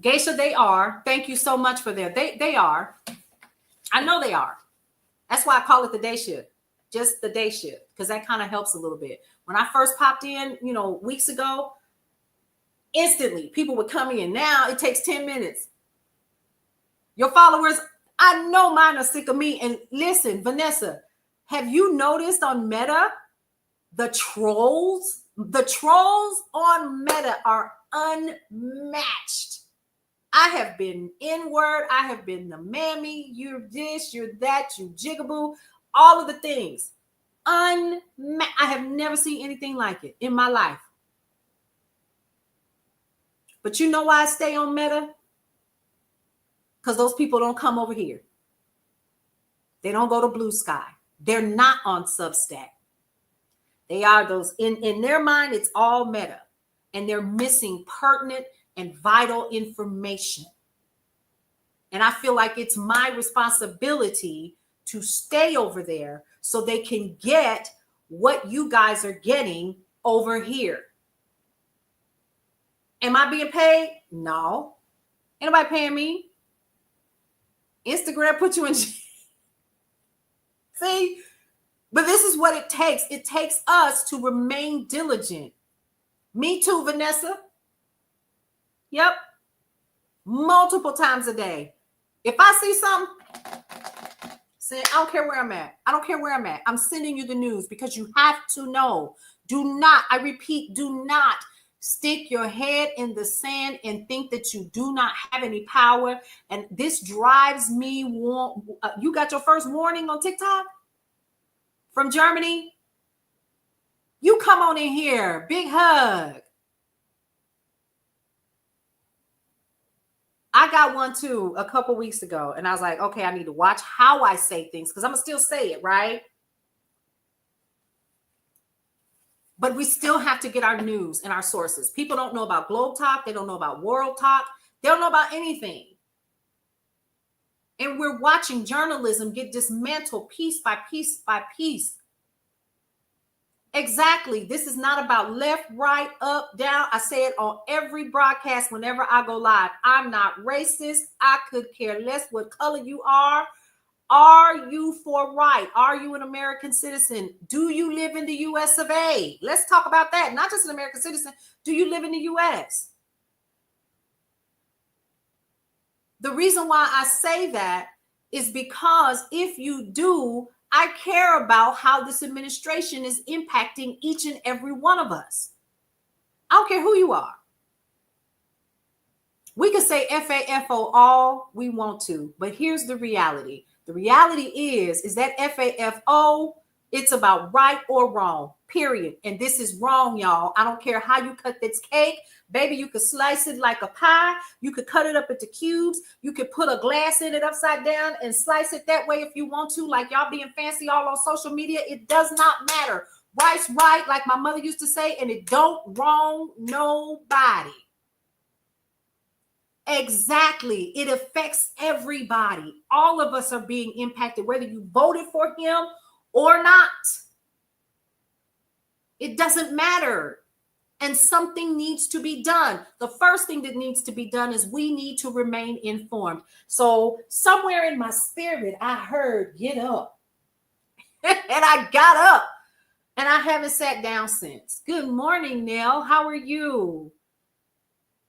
Geisha, they are. Thank you so much for that. They are. I know they are. That's why I call it the day shift. Just the day shift, because that kind of helps a little bit. When I first popped in, weeks ago, instantly people would come in. Now it takes 10 minutes. Your followers, I know mine are sick of me. And listen, Vanessa, have you noticed on Meta, the trolls on Meta are unmatched. I have been N-word. I have been the mammy. You're this, you're that, you jigaboo. All of the things. I have never seen anything like it in my life. But you know why I stay on Meta? Because those people don't come over here. They don't go to Blue Sky. They're not on Substack. They are those, in their mind, it's all Meta. And they're missing pertinent and vital information. And I feel like it's my responsibility to stay over there so they can get what you guys are getting over here. Am I being paid? No. Ain't nobody paying me. Instagram put you in. See? But this is what it takes. It takes us to remain diligent. Me too, Vanessa. Yep. Multiple times a day. If I see something, I don't care where I'm at. I don't care where I'm at. I'm sending you the news because you have to know. Do not, I repeat, do not stick your head in the sand and think that you do not have any power. And this drives me. You got your first warning on TikTok from Germany? You come on in here. Big hug. I got one too a couple weeks ago, and I was like, okay, I need to watch how I say things because I'm going to still say it, right? But we still have to get our news and our sources. People don't know about Globe Talk. They don't know about World Talk. They don't know about anything. And we're watching journalism get dismantled piece by piece by piece. Exactly. This is not about left, right, up, down. I say it on every broadcast whenever I go live. I'm not racist. I could care less what color you are. Are you for right? Are you an American citizen? Do you live in the US of A? Let's talk about that. Not just an American citizen. Do you live in the US? The reason why I say that is because if you do, I care about how this administration is impacting each and every one of us. I don't care who you are. We can say FAFO all we want to, but here's the reality. The reality is that FAFO, it's about right or wrong, period. And this is wrong, y'all. I don't care how you cut this cake. Baby, you could slice it like a pie. You could cut it up into cubes. You could put a glass in it upside down and slice it that way if you want to, like y'all being fancy all on social media. It does not matter. Right's right, like my mother used to say, and it don't wrong nobody. Exactly. It affects everybody. All of us are being impacted, whether you voted for him or not. It doesn't matter. And something needs to be done. The first thing that needs to be done is we need to remain informed. So somewhere in my spirit, I heard, get up. And I got up. And I haven't sat down since. Good morning, Nell. How are you?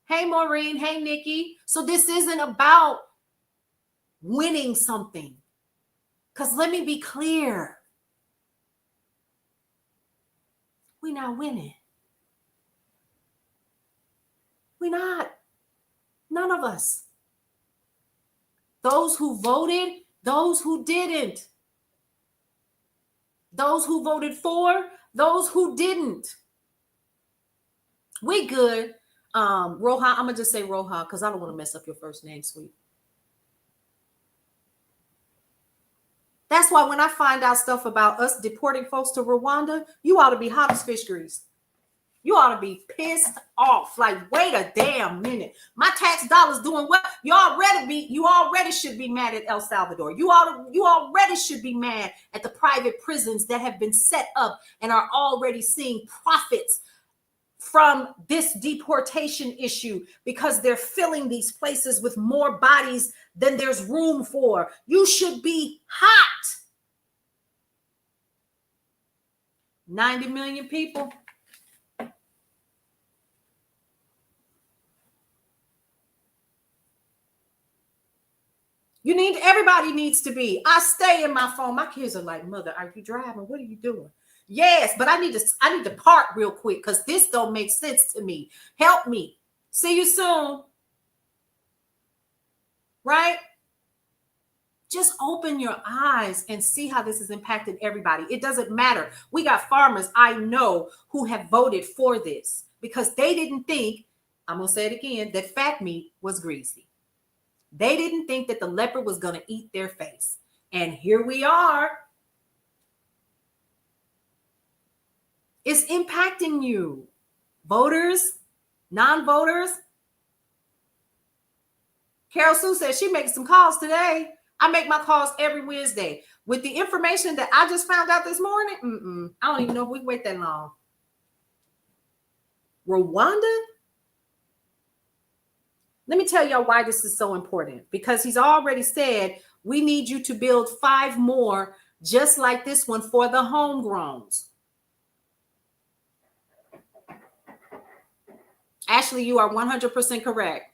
Hey, Maureen. Hey, Nikki. So this isn't about winning something. Because let me be clear. We're not winning. We're not. None of us. Those who voted, those who didn't. Those who voted for, those who didn't. We good. Roha, I'm going to just say Roha because I don't want to mess up your first name, sweet. That's why when I find out stuff about us deporting folks to Rwanda, you ought to be hot as fish grease. You ought to be pissed off. Like, wait a damn minute. My tax dollars doing what? You already should be mad at El Salvador. You already should be mad at the private prisons that have been set up and are already seeing profits from this deportation issue because they're filling these places with more bodies than there's room for. You should be hot. 90 million people. Everybody needs to be. I stay in my phone. My kids are like, Mother, are you driving? What are you doing? Yes, but I need to park real quick because this don't make sense to me. Help me. See you soon. Right? Just open your eyes and see how this has impacted everybody. It doesn't matter. We got farmers I know who have voted for this because they didn't think I'm going to say it again, that fat meat was greasy. They didn't think that the leopard was going to eat their face. And here we are. It's impacting you. Voters, non-voters. Carol Sue says she makes some calls today. I make my calls every Wednesday. With the information that I just found out this morning, I don't even know if we can wait that long. Rwanda? Let me tell y'all why this is so important. Because he's already said, we need you to build 5 more just like this one for the homegrowns. Ashley, you are 100% correct.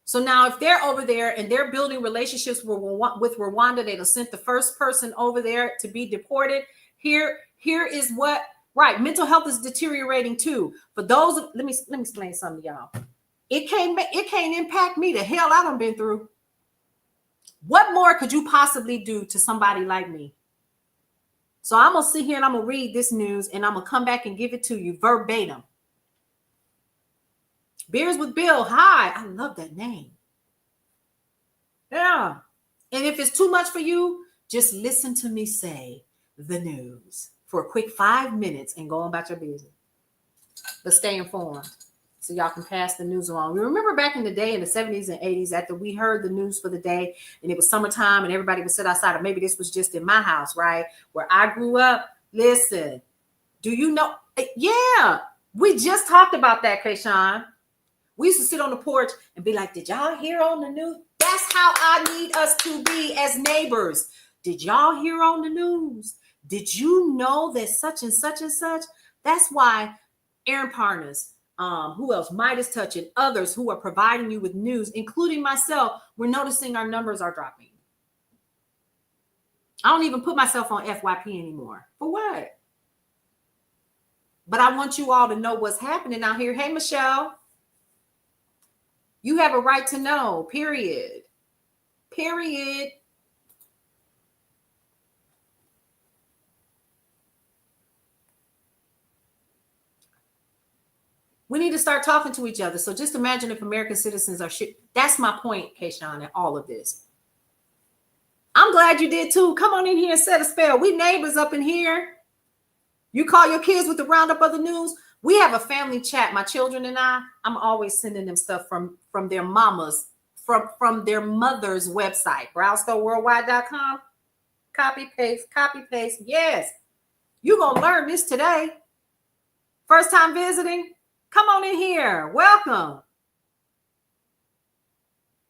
So now if they're over there and they're building relationships with Rwanda, they'll send the first person over there to be deported. Here is what, right, mental health is deteriorating too. For those, let me explain something to y'all. It can't impact me. The hell I done been through. What more could you possibly do to somebody like me? So I'm going to sit here and I'm going to read this news and I'm going to come back and give it to you verbatim. Beers with Bill. Hi. I love that name. Yeah. And if it's too much for you, just listen to me say the news for a quick 5 minutes and go on about your business. But stay informed so y'all can pass the news along. We remember back in the day in the 70s and 80s after we heard the news for the day and it was summertime and everybody would sit outside, or maybe this was just in my house, right? Where I grew up. Listen, do you know? Yeah, we just talked about that, Kayshawn. We used to sit on the porch and be like, did y'all hear on the news? That's how I need us to be as neighbors. Did y'all hear on the news? Did you know that such and such and such? That's why Aaron Partners, who else? Midas Touch and others who are providing you with news, including myself, we're noticing our numbers are dropping. I don't even put myself on FYP anymore. For what? But I want you all to know what's happening out here. Hey, Michelle. You have a right to know, period. Period. We need to start talking to each other. So just imagine if American citizens are shit. That's my point, Kayshawn, in all of this. I'm glad you did too. Come on in here and set a spell. We neighbors up in here. You call your kids with the roundup of the news. We have a family chat. My children and I'm always sending them stuff from their mamas, from their mother's website, browstoreworldwide.com. Copy, paste. Yes. You're going to learn this today. First time visiting? Come on in here. Welcome.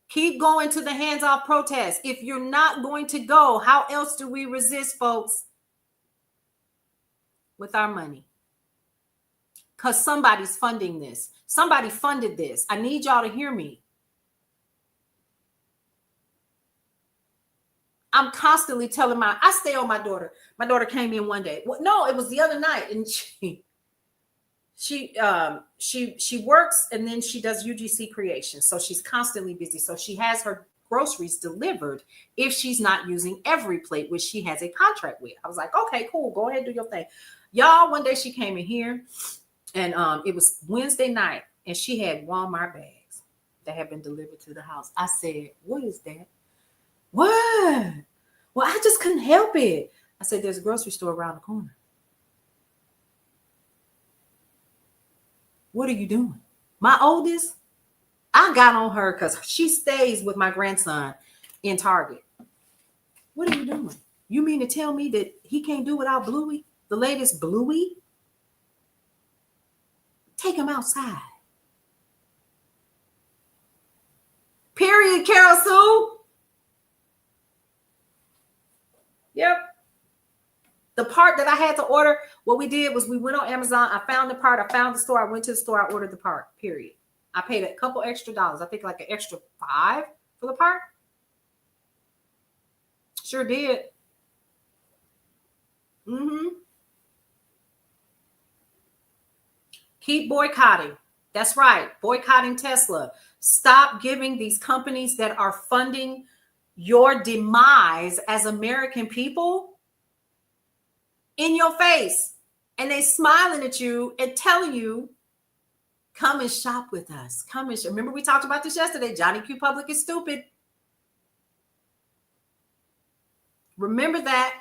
Keep going to the hands-off protest. If you're not going to go, how else do we resist, folks? With our money. Because somebody's funding this. Somebody funded this. I need y'all to hear me. I'm constantly telling I stay on my daughter. My daughter came in one day. Well, no, it was the other night. And she works and then she does UGC creation. So she's constantly busy. So she has her groceries delivered if she's not using Every Plate, which she has a contract with. I was like, okay, cool. Go ahead, do your thing. Y'all, one day she came in here and it was Wednesday night and she had Walmart bags that had been delivered to the house. I said, what is that? What? Well, I just couldn't help it. I said, there's a grocery store around the corner. What are you doing? My oldest, I got on her because she stays with my grandson in Target. What are you doing? You mean to tell me that he can't do without Bluey? The latest Bluey? Take him outside. Period, Carol Sue. Yep. The part that I had to order, what we did was we went on Amazon. I found the part. I found the store. I went to the store. I ordered the part, period. I paid a couple extra dollars. I think like an extra $5 for the part. Sure did. Keep boycotting. That's right. Boycotting Tesla. Stop giving these companies that are funding your demise as American people in your face. And they smiling at you and telling you, Come and shop with us. Come and shop. Remember, we talked about this yesterday. Johnny Q Public is stupid. Remember that.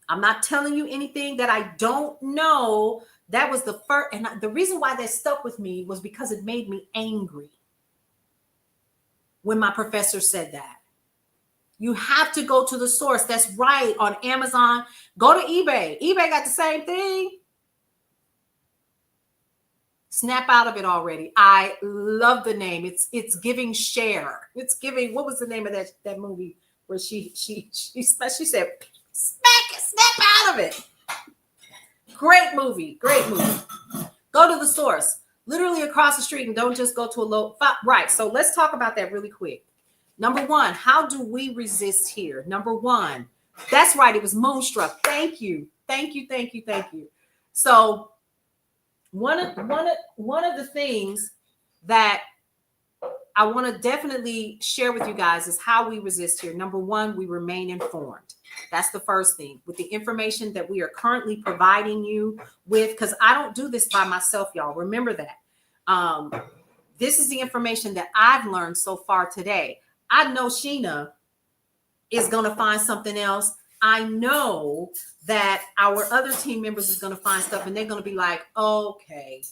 I'm not telling you anything that I don't know. That was the first. And the reason why that stuck with me was because it made me angry when my professor said that. You have to go to the source. That's right. On Amazon, go to eBay. eBay got the same thing. Snap out of it already. I love the name. It's giving share. It's giving. What was the name of that movie where she said snap out of it. Great movie. Great movie. Go to the source. Literally across the street, and don't just go to a low. Right. So let's talk about that really quick. Number one, how do we resist here? Number one, that's right. It was Moonstruck. Thank you. Thank you. Thank you. Thank you. So one of the things that I want to definitely share with you guys is how we resist here. Number one, we remain informed. That's the first thing with the information that we are currently providing you with, because I don't do this by myself, y'all. Remember that. This is the information that I've learned so far today. I know Sheena is going to find something else. I know that our other team members is going to find stuff, and they're going to be like, okay,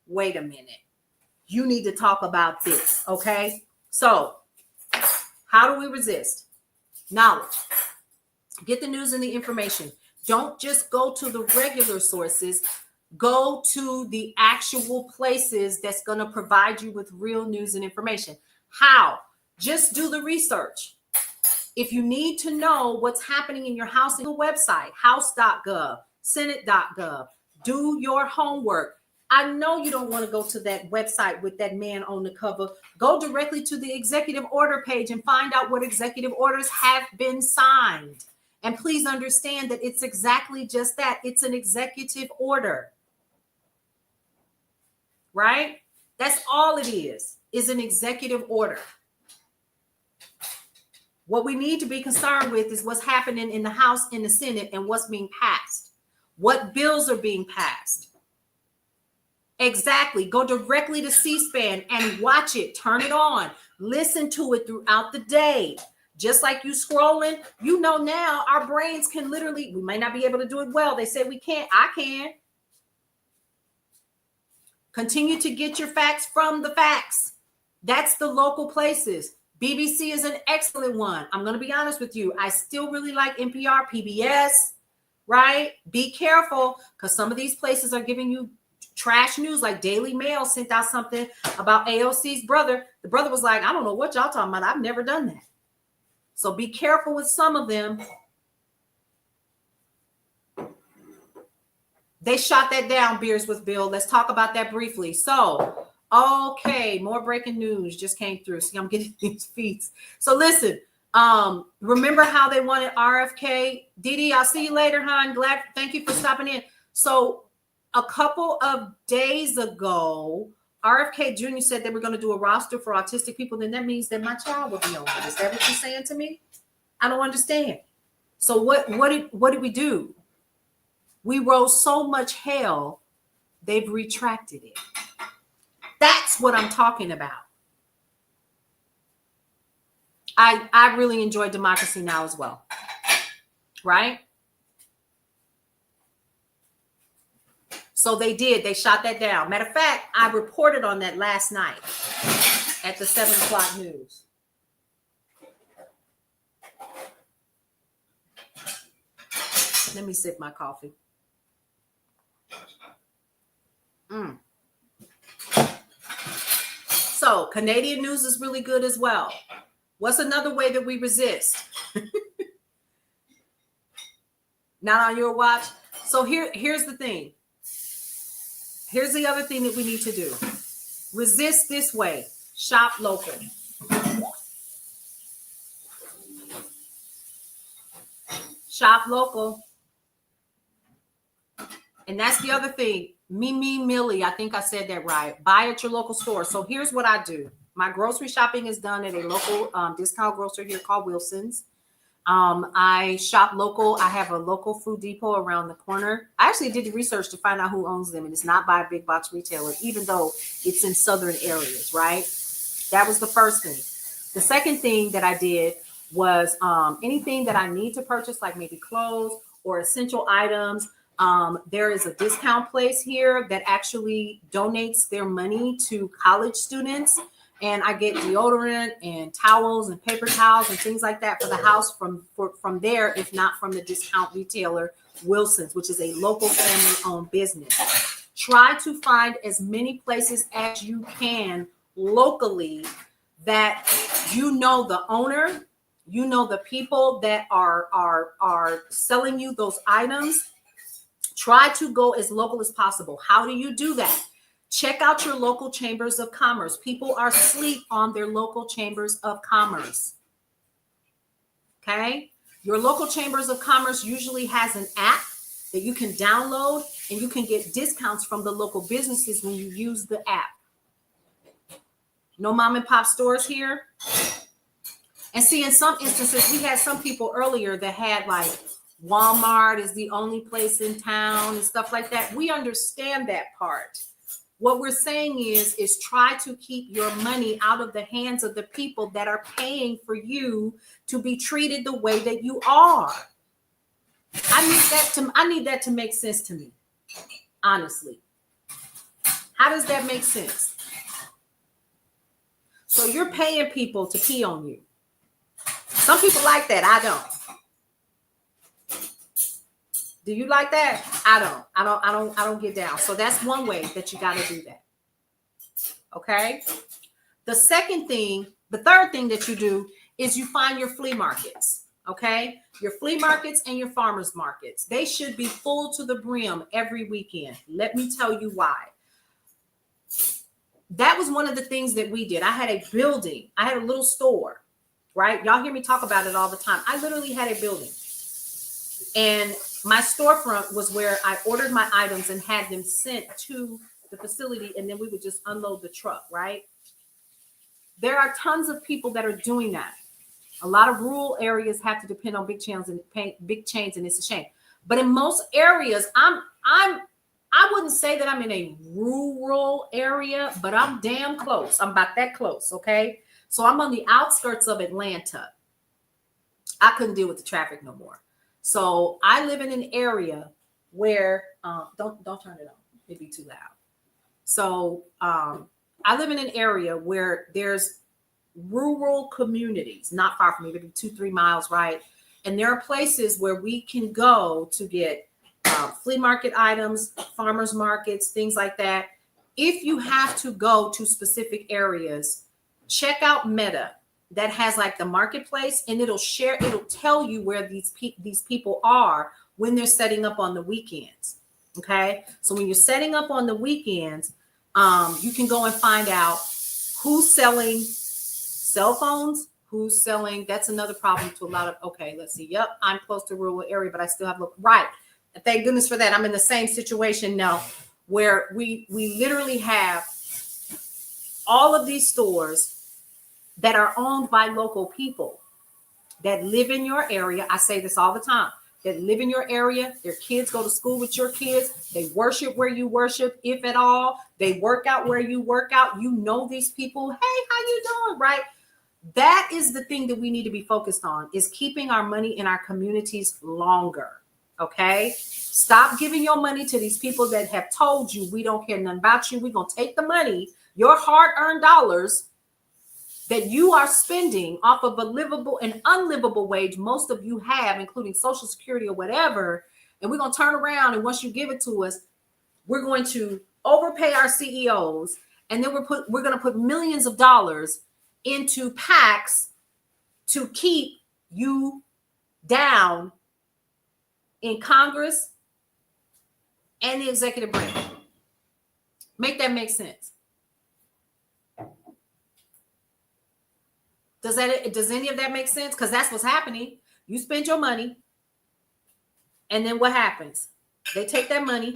wait a minute. You need to talk about this, okay? So how do we resist? Knowledge. Get the news and the information. Don't just go to the regular sources. Go to the actual places that's going to provide you with real news and information. How? Just do the research. If you need to know what's happening in your house, in the website, house.gov, senate.gov, do your homework. I know you don't want to go to that website with that man on the cover. Go directly to the executive order page and find out what executive orders have been signed. And please understand that it's exactly just that. It's an executive order. Right? That's all it is an executive order. What we need to be concerned with is what's happening in the House, in the Senate, and what's being passed. What bills are being passed. Exactly. Go directly to C-SPAN and watch it. Turn it on. Listen to it throughout the day. Just like you scrolling, you know now our brains can literally, we may not be able to do it well. They say we can't. I can. Continue to get your facts from the facts. That's the local places. BBC is an excellent one. I'm going to be honest with you. I still really like NPR, PBS, right? Be careful, because some of these places are giving you trash news. Like Daily Mail sent out something about AOC's brother. The brother was like, I don't know what y'all talking about. I've never done that. So be careful with some of them. They shot that down, Beers with Bill. Let's talk about that briefly. So, okay, more breaking news just came through. See, I'm getting these feeds. So listen, remember how they wanted RFK? Didi, I'll see you later, hon. Thank you for stopping in. So a couple of days ago, RFK Jr. said they were going to do a roster for autistic people. Then that means that my child will be on it. Is that what you're saying to me? I don't understand. So what did we do? We rose so much hell, they've retracted it. That's what I'm talking about. I really enjoy Democracy Now! As well. Right? So they did. They shot that down. Matter of fact, I reported on that last night at the 7 o'clock news. Let me sip my coffee. So Canadian news is really good as well. What's another way that we resist? Not on your watch. So here's the thing. Here's the other thing that we need to do. Resist this way. Shop local. Shop local. And that's the other thing. Millie, I think I said that right. Buy at your local store. So here's what I do. My grocery shopping is done at a local discount grocer here called Wilson's. I shop local. I have a local Food Depot around the corner. I actually did the research to find out who owns them, and it's not by a big box retailer, even though it's in southern areas, right? That was the first thing. The second thing that I did was anything that I need to purchase, like maybe clothes or essential items. There is a discount place here that actually donates their money to college students. And I get deodorant and towels and paper towels and things like that for the house from there, if not from the discount retailer Wilson's, which is a local family-owned business. Try to find as many places as you can locally that you know the owner, you know the people that are selling you those items. Try to go as local as possible. How do you do that? Check out your local chambers of commerce. People are asleep on their local chambers of commerce. Okay? Your local chambers of commerce usually has an app that you can download, and you can get discounts from the local businesses when you use the app. No mom and pop stores here. And see, in some instances, we had some people earlier that had like Walmart is the only place in town and stuff like that. We understand that part. What we're saying is try to keep your money out of the hands of the people that are paying for you to be treated the way that you are. I need that to make sense to me, honestly. How does that make sense? So you're paying people to pee on you. Some people like that. I don't. Do you like that? I don't get down. So that's one way that you got to do that. Okay. The third thing that you do is you find your flea markets. Okay. Your flea markets and your farmers markets. They should be full to the brim every weekend. Let me tell you why. That was one of the things that we did. I had a building. I had a little store, right? Y'all hear me talk about it all the time. I literally had a building. And my storefront was where I ordered my items and had them sent to the facility, and then we would just unload the truck, right? There are tons of people that are doing that. A lot of rural areas have to depend on big chains, and it's a shame. But in most areas, I wouldn't say that I'm in a rural area, but I'm damn close. I'm about that close, okay? So I'm on the outskirts of Atlanta. I couldn't deal with the traffic no more. So I live in an area where don't turn it on. It'd be too loud. So I live in an area where there's rural communities, not far from me, maybe 2-3 miles, right? And there are places where we can go to get flea market items, farmers markets, things like that. If you have to go to specific areas, check out Meta. That has like the marketplace, and it'll tell you where these people are when they're setting up on the weekends. Okay. So when you're setting up on the weekends, you can go and find out who's selling cell phones, who's selling. That's another problem to a lot of, okay, let's see. Yep. I'm close to a rural area, but I still have, right. Thank goodness for that. I'm in the same situation now where we literally have all of these stores that are owned by local people that live in your area. I say this all the time, that live in your area. Their kids go to school with your kids. They worship where you worship, if at all. They work out where you work out. You know these people. Hey, how you doing? Right? That is the thing that we need to be focused on, is keeping our money in our communities longer. Okay? Stop giving your money to these people that have told you, we don't care nothing about you. We're going to take the money, your hard-earned dollars, that you are spending off of a livable and unlivable wage most of you have, including Social Security or whatever, and we're going to turn around, and once you give it to us, we're going to overpay our CEOs, and then we're going to put millions of dollars into PACs to keep you down in Congress and the executive branch. Make that make sense? Does any of that make sense? Because that's what's happening. You spend your money, and then what happens? They take that money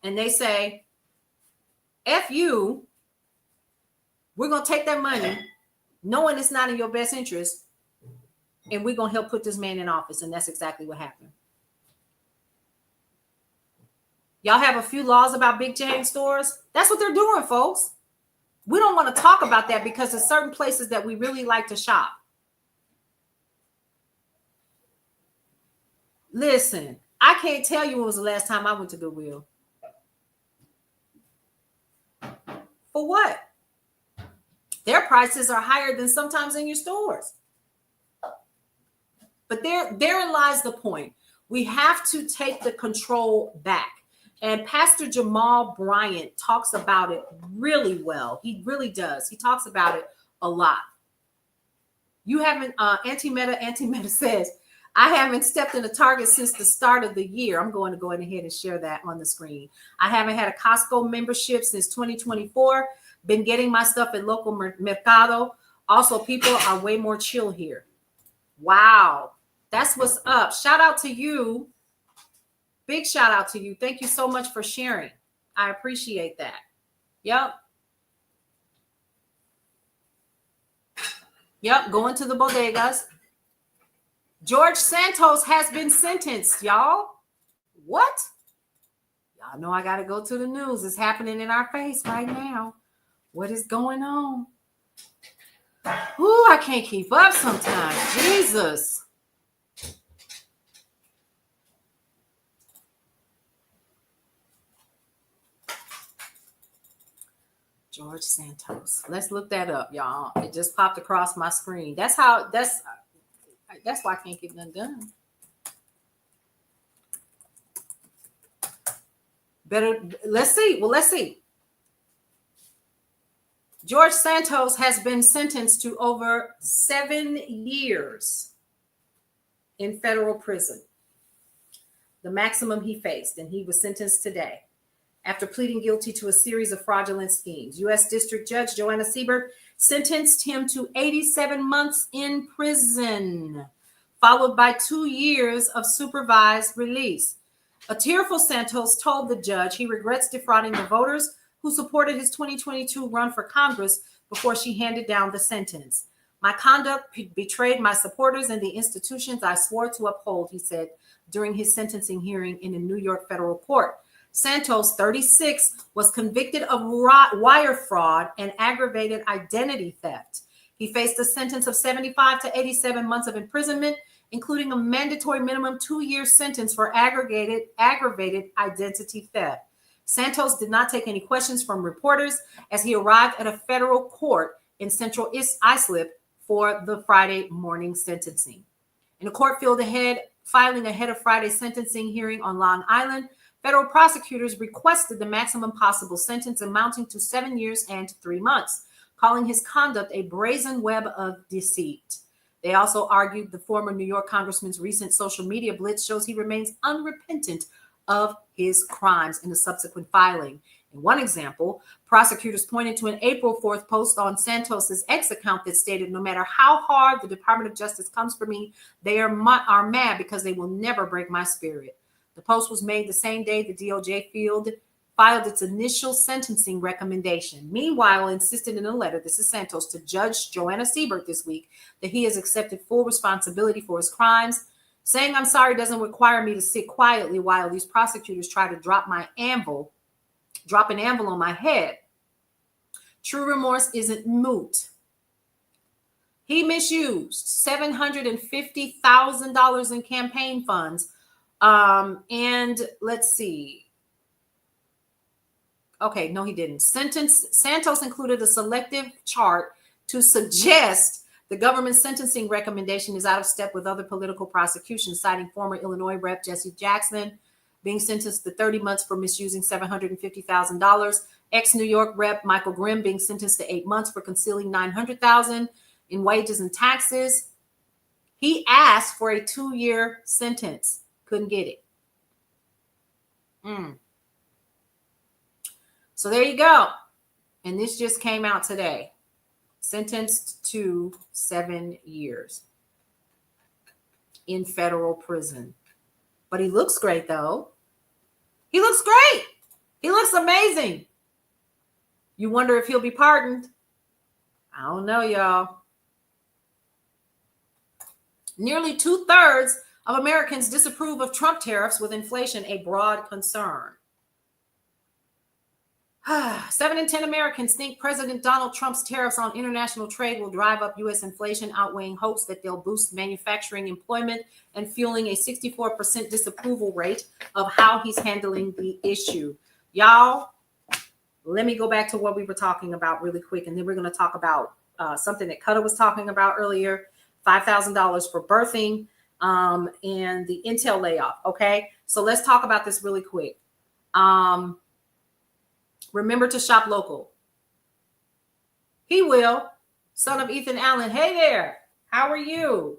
and they say, F you, we're going to take that money, knowing it's not in your best interest, and we're going to help put this man in office. And that's exactly what happened. Y'all have a few laws about big chain stores. That's what they're doing, folks. We don't want to talk about that because there's certain places that we really like to shop. Listen, I can't tell you when was the last time I went to Goodwill. For what? Their prices are higher than sometimes in your stores. But therein lies the point. We have to take the control back. And Pastor Jamal Bryant talks about it really well. He really does. He talks about it a lot. You haven't, Anti-Meta says, I haven't stepped in a Target since the start of the year. I'm going to go ahead and share that on the screen. I haven't had a Costco membership since 2024. Been getting my stuff at local Mercado. Also, people are way more chill here. Wow. That's what's up. Shout out to you. Big shout out to you. Thank you so much for sharing. I appreciate that. Yep. Going to the bodegas. George Santos has been sentenced, y'all. What? Y'all know I got to go to the news. It's happening in our face right now. What is going on? Ooh, I can't keep up sometimes. Jesus. George Santos. Let's look that up, y'all. It just popped across my screen. That's why I can't get nothing done. Let's see. George Santos has been sentenced to over 7 years in federal prison, the maximum he faced, and he was sentenced today after pleading guilty to a series of fraudulent schemes. U.S. District Judge Joanna Siebert sentenced him to 87 months in prison, followed by 2 years of supervised release. A tearful Santos told the judge he regrets defrauding the voters who supported his 2022 run for Congress before she handed down the sentence. My conduct betrayed my supporters and the institutions I swore to uphold, he said during his sentencing hearing in a New York federal court. Santos, 36, was convicted of wire fraud and aggravated identity theft. He faced a sentence of 75 to 87 months of imprisonment, including a mandatory minimum 2-year sentence for aggravated identity theft. Santos did not take any questions from reporters as he arrived at a federal court in Central Islip for the Friday morning sentencing. In a court filing ahead of Friday's sentencing hearing on Long Island, federal prosecutors requested the maximum possible sentence amounting to 7 years and 3 months, calling his conduct a brazen web of deceit. They also argued the former New York congressman's recent social media blitz shows he remains unrepentant of his crimes in a subsequent filing. In one example, prosecutors pointed to an April 4th post on Santos's X account that stated, "No matter how hard the Department of Justice comes for me, they are mad because they will never break my spirit." The post was made the same day the DOJ filed its initial sentencing recommendation. Meanwhile, insisted in a letter, this is Santos, to Judge Joanna Siebert this week, that he has accepted full responsibility for his crimes. Saying I'm sorry doesn't require me to sit quietly while these prosecutors try to drop an anvil on my head. True remorse isn't moot. He misused $750,000 in campaign funds. And let's see. Okay, no, he didn't. Santos included a selective chart to suggest the government's sentencing recommendation is out of step with other political prosecutions, citing former Illinois Rep. Jesse Jackson being sentenced to 30 months for misusing $750,000. Ex-New York Rep. Michael Grimm being sentenced to 8 months for concealing $900,000 in wages and taxes. He asked for a 2-year sentence. Couldn't get it. So there you go. And this just came out today. Sentenced to 7 years in federal prison. But he looks great, though. He looks great. He looks amazing. You wonder if he'll be pardoned? I don't know, y'all. Nearly 2/3 of Americans disapprove of Trump tariffs, with inflation a broad concern. 7 in 10 Americans think President Donald Trump's tariffs on international trade will drive up U.S. inflation, outweighing hopes that they'll boost manufacturing employment and fueling a 64% disapproval rate of how he's handling the issue. Y'all, let me go back to what we were talking about really quick, and then we're going to talk about something that Cutter was talking about earlier, $5,000 for birthing and the Intel layoff, okay? So let's talk about this really quick. Remember to shop local. He will. Son of Ethan Allen. Hey there. How are you?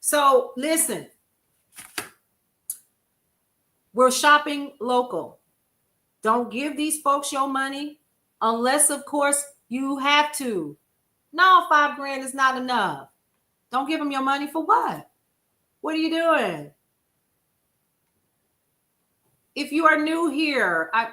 So listen. We're shopping local. Don't give these folks your money unless, of course, you have to. No, $5,000 is not enough. Don't give them your money for what? What are you doing? If you are new here, I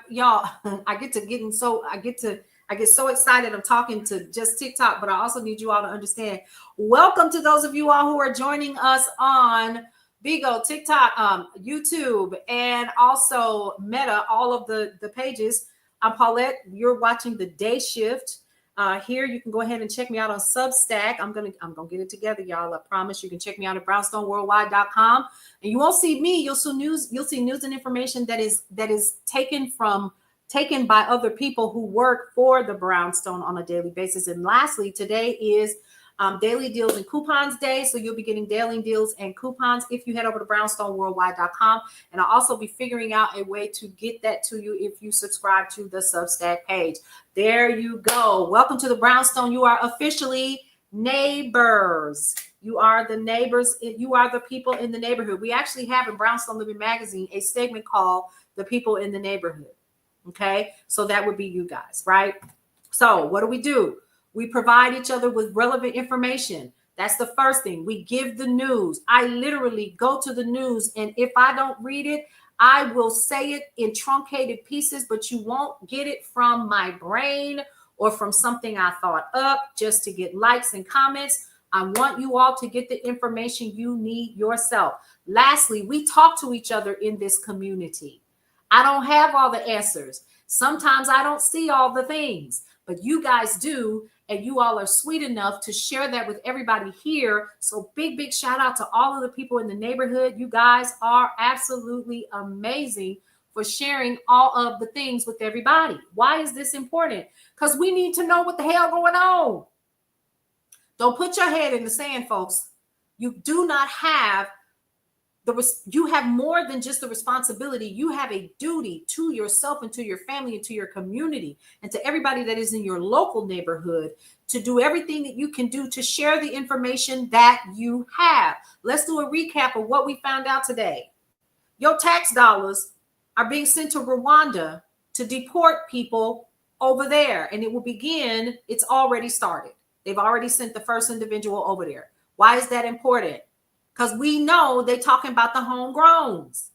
get so excited. I'm talking to just TikTok, but I also need you all to understand. Welcome to those of you all who are joining us on Bigo, TikTok, YouTube, and also Meta, all of the pages. I'm Paulette. You're watching the Day Shift. Here you can go ahead and check me out on Substack. I'm gonna get it together, y'all. I promise. You can check me out at brownstoneworldwide.com, and you won't see me. You'll see news and information that is taken by other people who work for the Brownstone on a daily basis. And lastly, today is daily deals and coupons day. So you'll be getting daily deals and coupons if you head over to brownstoneworldwide.com. And I'll also be figuring out a way to get that to you if you subscribe to the Substack page. There you go. Welcome to the Brownstone. You are officially neighbors. You are the neighbors. You are the people in the neighborhood. We actually have in Brownstone Living Magazine a segment called The People in the Neighborhood. Okay. So that would be you guys, right? So what do? We provide each other with relevant information. That's the first thing. We give the news. I literally go to the news, and if I don't read it, I will say it in truncated pieces, but you won't get it from my brain or from something I thought up just to get likes and comments. I want you all to get the information you need yourself. Lastly, we talk to each other in this community. I don't have all the answers. Sometimes I don't see all the things, but you guys do. And you all are sweet enough to share that with everybody here. So big shout out to all of the people in the neighborhood. You guys are absolutely amazing for sharing all of the things with everybody. Why is this important? Because we need to know what the hell going on. Don't put your head in the sand, folks. You do not have you have more than just the responsibility. You have a duty to yourself and to your family and to your community and to everybody that is in your local neighborhood to do everything that you can do to share the information that you have. Let's do a recap of what we found out today. Your tax dollars are being sent to Rwanda to deport people over there, and it will begin. It's already started. They've already sent the first individual over there. Why is that important? Because we know they're talking about the homegrowns.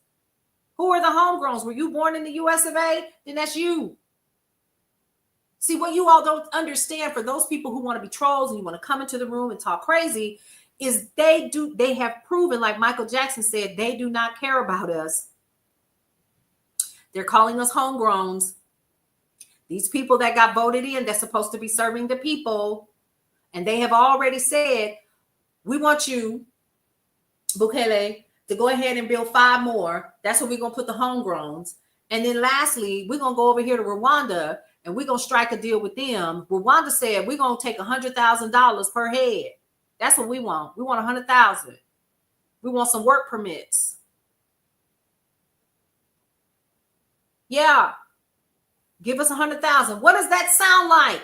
Who are the homegrowns? Were you born in the US of A? Then that's you. See, what you all don't understand, for those people who want to be trolls and you want to come into the room and talk crazy, is they have proven, like Michael Jackson said, they do not care about us. They're calling us homegrowns. These people that got voted in, that's supposed to be serving the people. And they have already said, we want you, Bukele, to go ahead and build 5 more. That's where we're going to put the homegrowns. And then lastly, we're going to go over here to Rwanda and we're going to strike a deal with them. Rwanda said we're going to take $100,000 per head. That's what we want. We want $100,000. We want some work permits. Yeah. Give us $100,000. What does that sound like?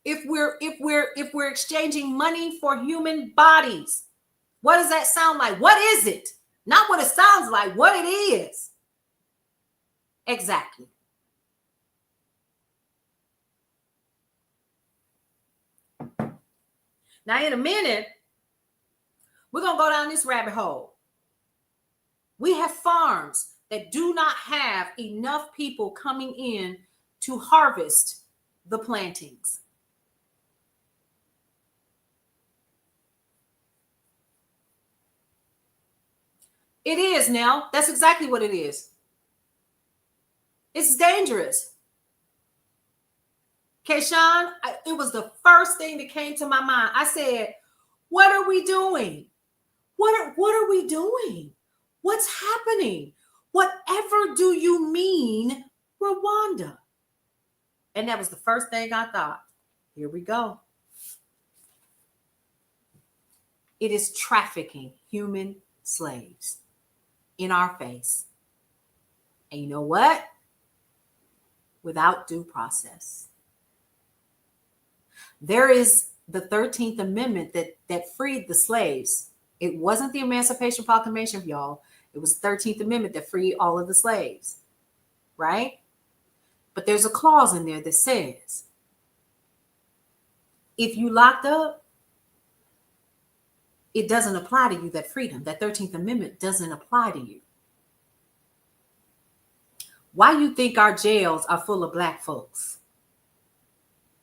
If we're exchanging money for human bodies, what does that sound like? What is it? Not what it sounds like, what it is. Exactly. Now, in a minute, we're going to go down this rabbit hole. We have farms that do not have enough people coming in to harvest the plantings. It is, Nell. That's exactly what it is. It's dangerous. Kayshawn, it was the first thing that came to my mind. I said, what are we doing? What are we doing? What's happening? Whatever do you mean, Rwanda? And that was the first thing I thought. Here we go. It is trafficking human slaves in our face. And you know what? Without due process. There is the 13th Amendment that freed the slaves. It wasn't the Emancipation Proclamation, y'all. It was the 13th Amendment that freed all of the slaves, right? But there's a clause in there that says, if you locked up, it doesn't apply to you, that freedom. That 13th Amendment doesn't apply to you. Why you think our jails are full of Black folks?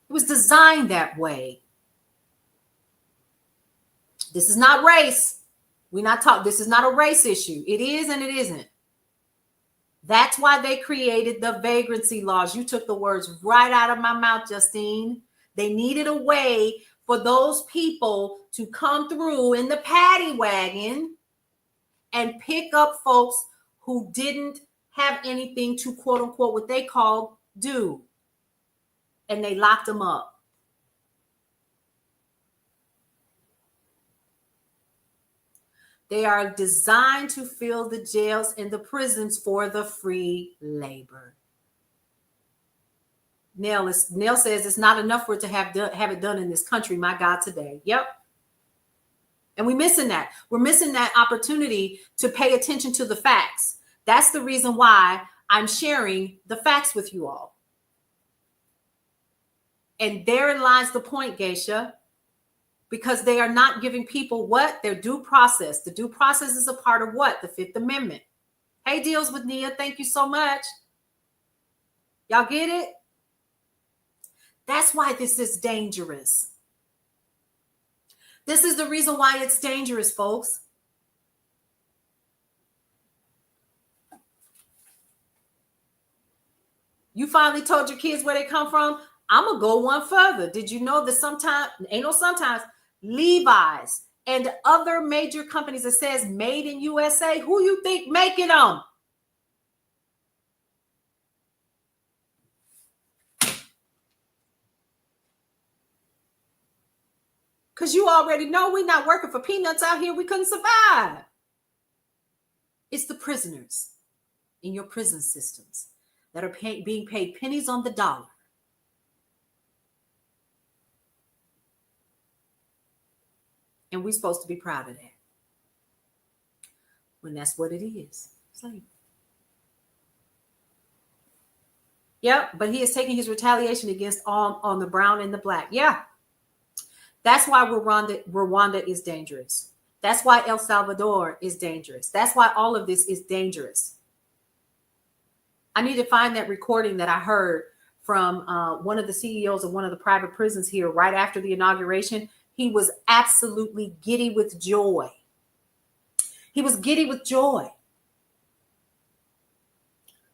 It was designed that way. This is not race. We're not talking. This is not a race issue. It is and it isn't. That's why they created the vagrancy laws. You took the words right out of my mouth, Justine. They needed a way for those people to come through in the paddy wagon and pick up folks who didn't have anything to, quote unquote, what they called do. And they locked them up. They are designed to fill the jails and the prisons for the free labor. Nell says it's not enough for it to have it done in this country. My God, today. Yep. And we're missing that. We're missing that opportunity to pay attention to the facts. That's the reason why I'm sharing the facts with you all. And therein lies the point, Geisha. Because they are not giving people what? Their due process. The due process is a part of what? The Fifth Amendment. Hey, Deals with Nia, thank you so much. Y'all get it? That's why this is dangerous. This is the reason why it's dangerous, folks. You finally told your kids where they come from? I'm going to go one further. Did you know that sometimes, Levi's and other major companies that says made in USA, who you think making them? Because you already know we're not working for peanuts out here. We couldn't survive. It's the prisoners in your prison systems that are being paid pennies on the dollar. And we're supposed to be proud of that. When that's what it is. Slavery. Yep, but he is taking his retaliation against all on the brown and the Black. Yeah. That's why Rwanda is dangerous. That's why El Salvador is dangerous. That's why all of this is dangerous. I need to find that recording that I heard from one of the CEOs of one of the private prisons here right after the inauguration. He was absolutely giddy with joy. He was giddy with joy.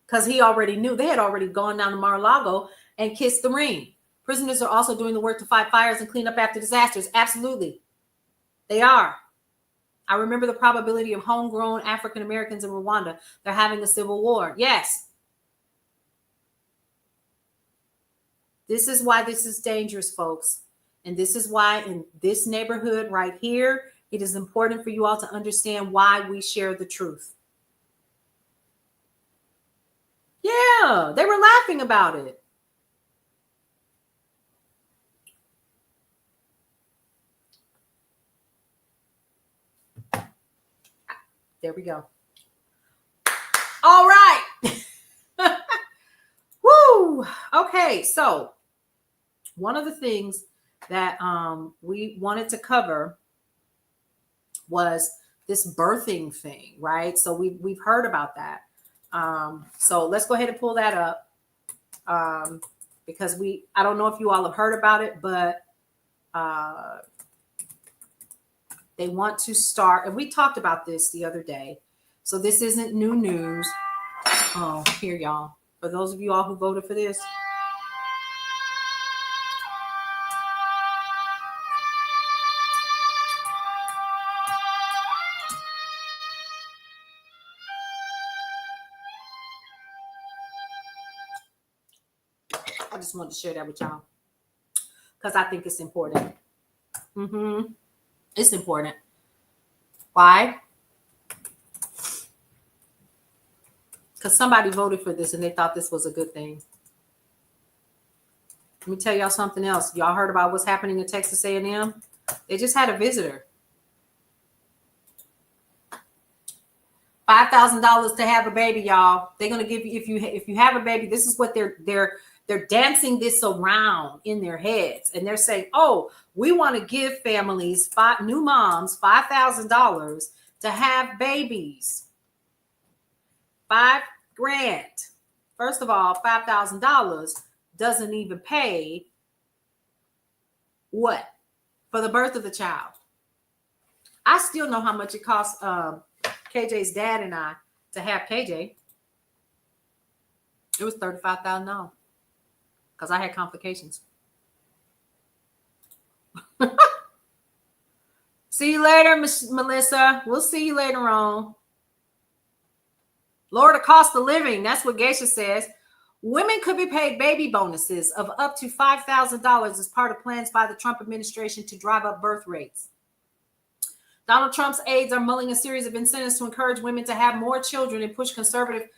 Because he already knew they had already gone down to Mar-a-Lago and kissed the ring. Prisoners are also doing the work to fight fires and clean up after disasters. Absolutely. They are. I remember the probability of homegrown African Americans in Rwanda. They're having a civil war. Yes. This is why this is dangerous, folks. And this is why in this neighborhood right here, it is important for you all to understand why we share the truth. Yeah, they were laughing about it. There we go. All right. Woo. Okay, so one of the things that we wanted to cover was this birthing thing, right? So we've heard about that. So let's go ahead and pull that up because I don't know if you all have heard about it, but they want to start, and we talked about this the other day. So this isn't new news. Oh, here, y'all. For those of you all who voted for this, I just wanted to share that with y'all because I think it's important. It's important. Why? Because somebody voted for this and they thought this was a good thing. Let me tell y'all something else. Y'all heard about what's happening in Texas A&M? They just had a visitor. $5,000 to have a baby, y'all. They're gonna give you if you have a baby. This is what they're dancing this around in their heads, and they're saying, "Oh, we want to give families new moms $5,000 to have babies. $5,000. First of all, $5,000 doesn't even pay what for the birth of the child. I still know how much it costs KJ's dad and I to have KJ. It was $35,000 because I had complications. See you later, Melissa. We'll see you later on. Lower the cost of living. That's what Geisha says. Women could be paid baby bonuses of up to $5,000 as part of plans by the Trump administration to drive up birth rates. Donald Trump's aides are mulling a series of incentives to encourage women to have more children and push conservative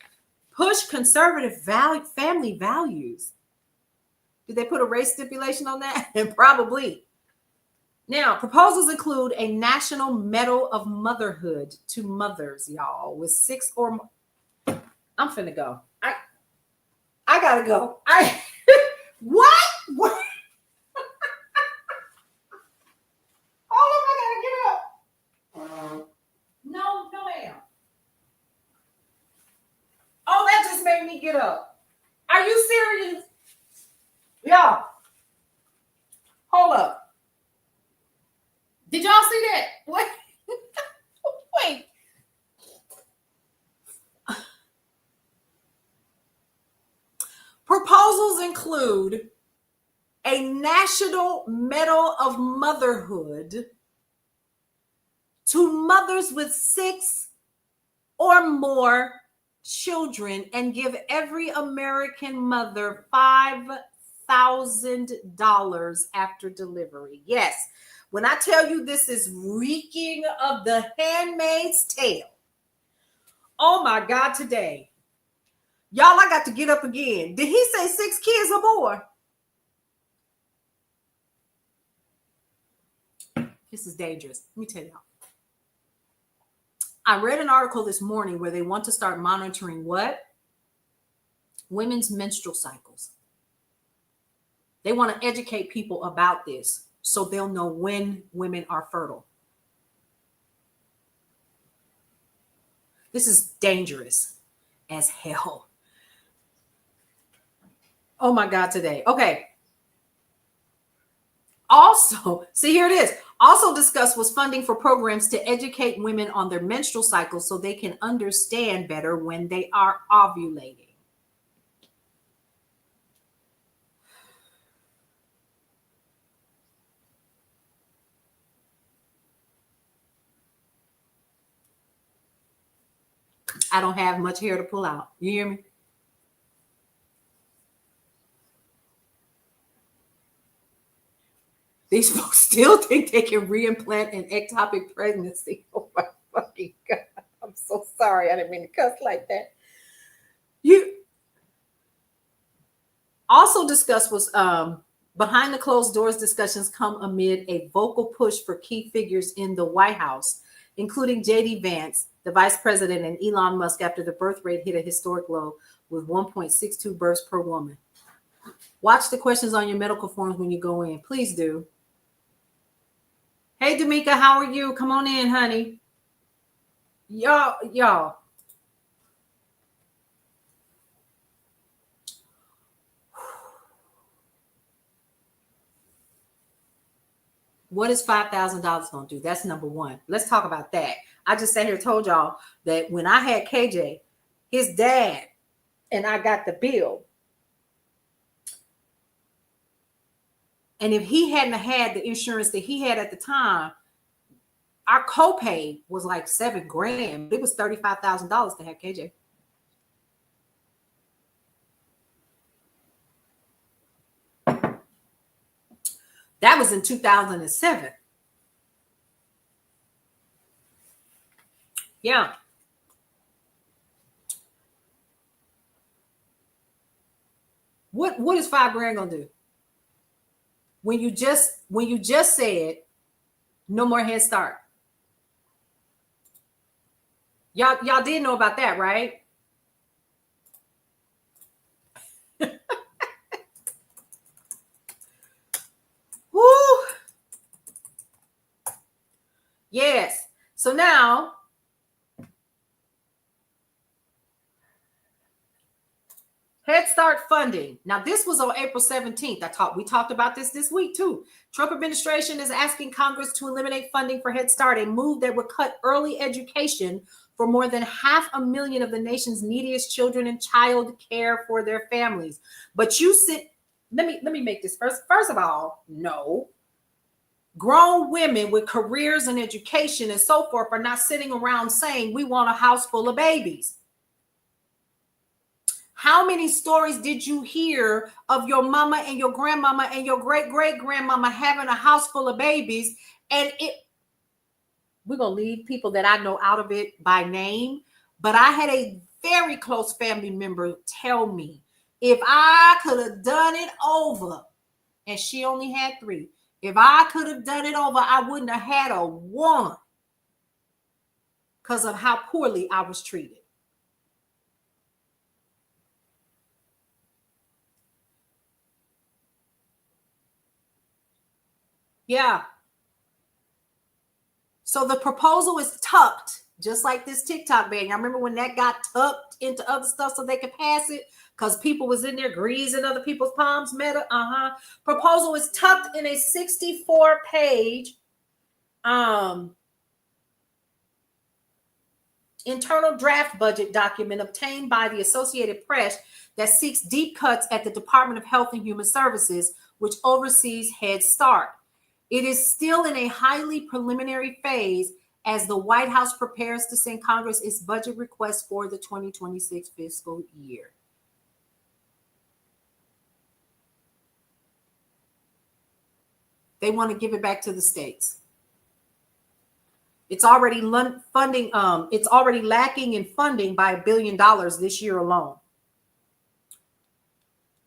family values. Did they put a race stipulation on that? And probably. Now, proposals include a national medal of motherhood to mothers, y'all, with 6 or more. I'm finna go. I gotta go. What? No, ma'am. Oh, that just made me get up. Are you serious? Y'all, hold up. Did y'all see that? What? Wait. Proposals include a national medal of motherhood to mothers with 6 or more children and give every American mother $5,000 after delivery. Yes, when I tell you this is reeking of the Handmaid's Tale. Oh my God, today. Y'all, I got to get up again. Did he say 6 kids or more? This is dangerous. Let me tell y'all. I read an article this morning where they want to start monitoring what? Women's menstrual cycles. They want to educate people about this so they'll know when women are fertile. This is dangerous as hell. Oh my God, today. Okay. Also, see, here it is. Also discussed was funding for programs to educate women on their menstrual cycles so they can understand better when they are ovulating. I don't have much hair to pull out. You hear me? These folks still think they can reimplant an ectopic pregnancy. Oh my fucking God. I'm so sorry. I didn't mean to cuss like that. You also discussed was behind the closed doors discussions come amid a vocal push for key figures in the White House, including J.D. Vance, the vice president, and Elon Musk after the birth rate hit a historic low with 1.62 births per woman. Watch the questions on your medical forms when you go in. Please do. Hey, D'Amica, how are you? Come on in, honey. Y'all. What is $5,000 going to do? That's number one. Let's talk about that. I just sat here and told y'all that when I had KJ, his dad and I got the bill. And if he hadn't had the insurance that he had at the time, our copay was like $7,000. It was $35,000 to have KJ. That was in 2007. Yeah. What is $5,000 gonna do? When you just said no more Head Start. Y'all did know about that, right? Woo! Yes. So now Head Start funding. Now, this was on April 17th. We talked about this week too. Trump administration is asking Congress to eliminate funding for Head Start, a move that would cut early education for more than 500,000 of the nation's neediest children and child care for their families. But let me make this first. First of all, no. Grown women with careers and education and so forth are not sitting around saying we want a house full of babies. How many stories did you hear of your mama and your grandmama and your great-great-grandmama having a house full of babies? And we're going to leave people that I know out of it by name, but I had a very close family member tell me, if I could have done it over, and she only had 3, if I could have done it over, I wouldn't have had a one because of how poorly I was treated. Yeah. So the proposal is tucked, just like this TikTok ban. I remember when that got tucked into other stuff so they could pass it because people was in there greasing other people's palms. Proposal is tucked in a 64-page internal draft budget document obtained by the Associated Press that seeks deep cuts at the Department of Health and Human Services, which oversees Head Start. It is still in a highly preliminary phase as the White House prepares to send Congress its budget request for the 2026 fiscal year. They want to give it back to the states. It's already it's already lacking in funding by $1 billion this year alone.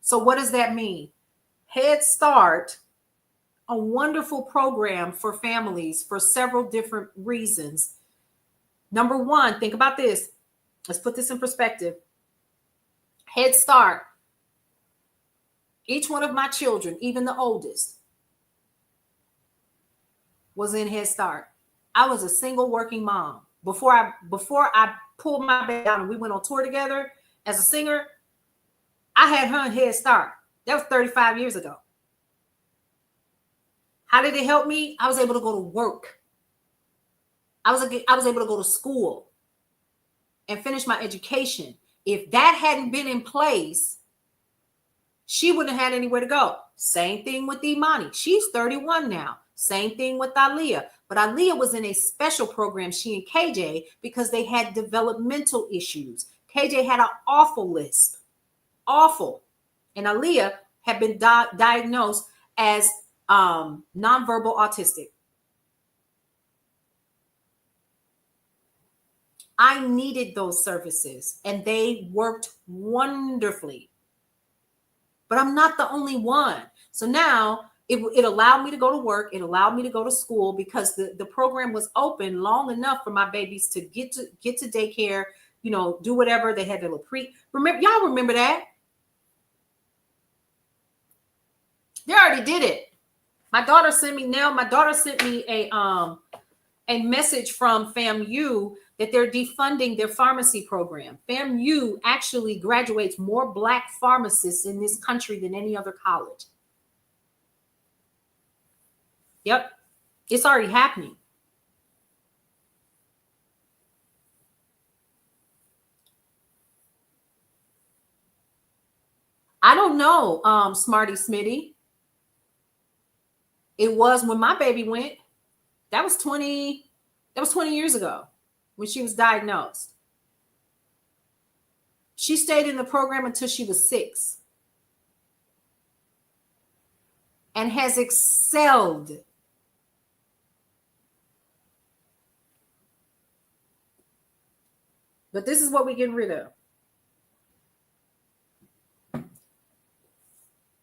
So what does that mean? Head Start, a wonderful program for families for several different reasons. Number one, think about this. Let's put this in perspective. Head Start. Each one of my children, even the oldest, was in Head Start. I was a single working mom. Before I pulled my baby down and we went on tour together as a singer, I had her in Head Start. That was 35 years ago. How did it help me? I was able to go to work. I was able to go to school and finish my education. If that hadn't been in place, she wouldn't have had anywhere to go. Same thing with Imani. She's 31 now. Same thing with Aaliyah. But Aaliyah was in a special program, she and KJ, because they had developmental issues. KJ had an awful lisp. Awful. And Aaliyah had been diagnosed as nonverbal autistic. I needed those services and they worked wonderfully. But I'm not the only one. So now it allowed me to go to work. It allowed me to go to school because the program was open long enough for my babies to get to daycare, do whatever. They had their little y'all remember that? They already did it. My daughter sent me a message from FAMU that they're defunding their pharmacy program. FAMU actually graduates more Black pharmacists in this country than any other college. Yep, it's already happening. I don't know, Smarty Smitty. It was when my baby went. That was 20 years ago when she was diagnosed. She stayed in the program until she was 6 and has excelled. But this is what we're getting rid of.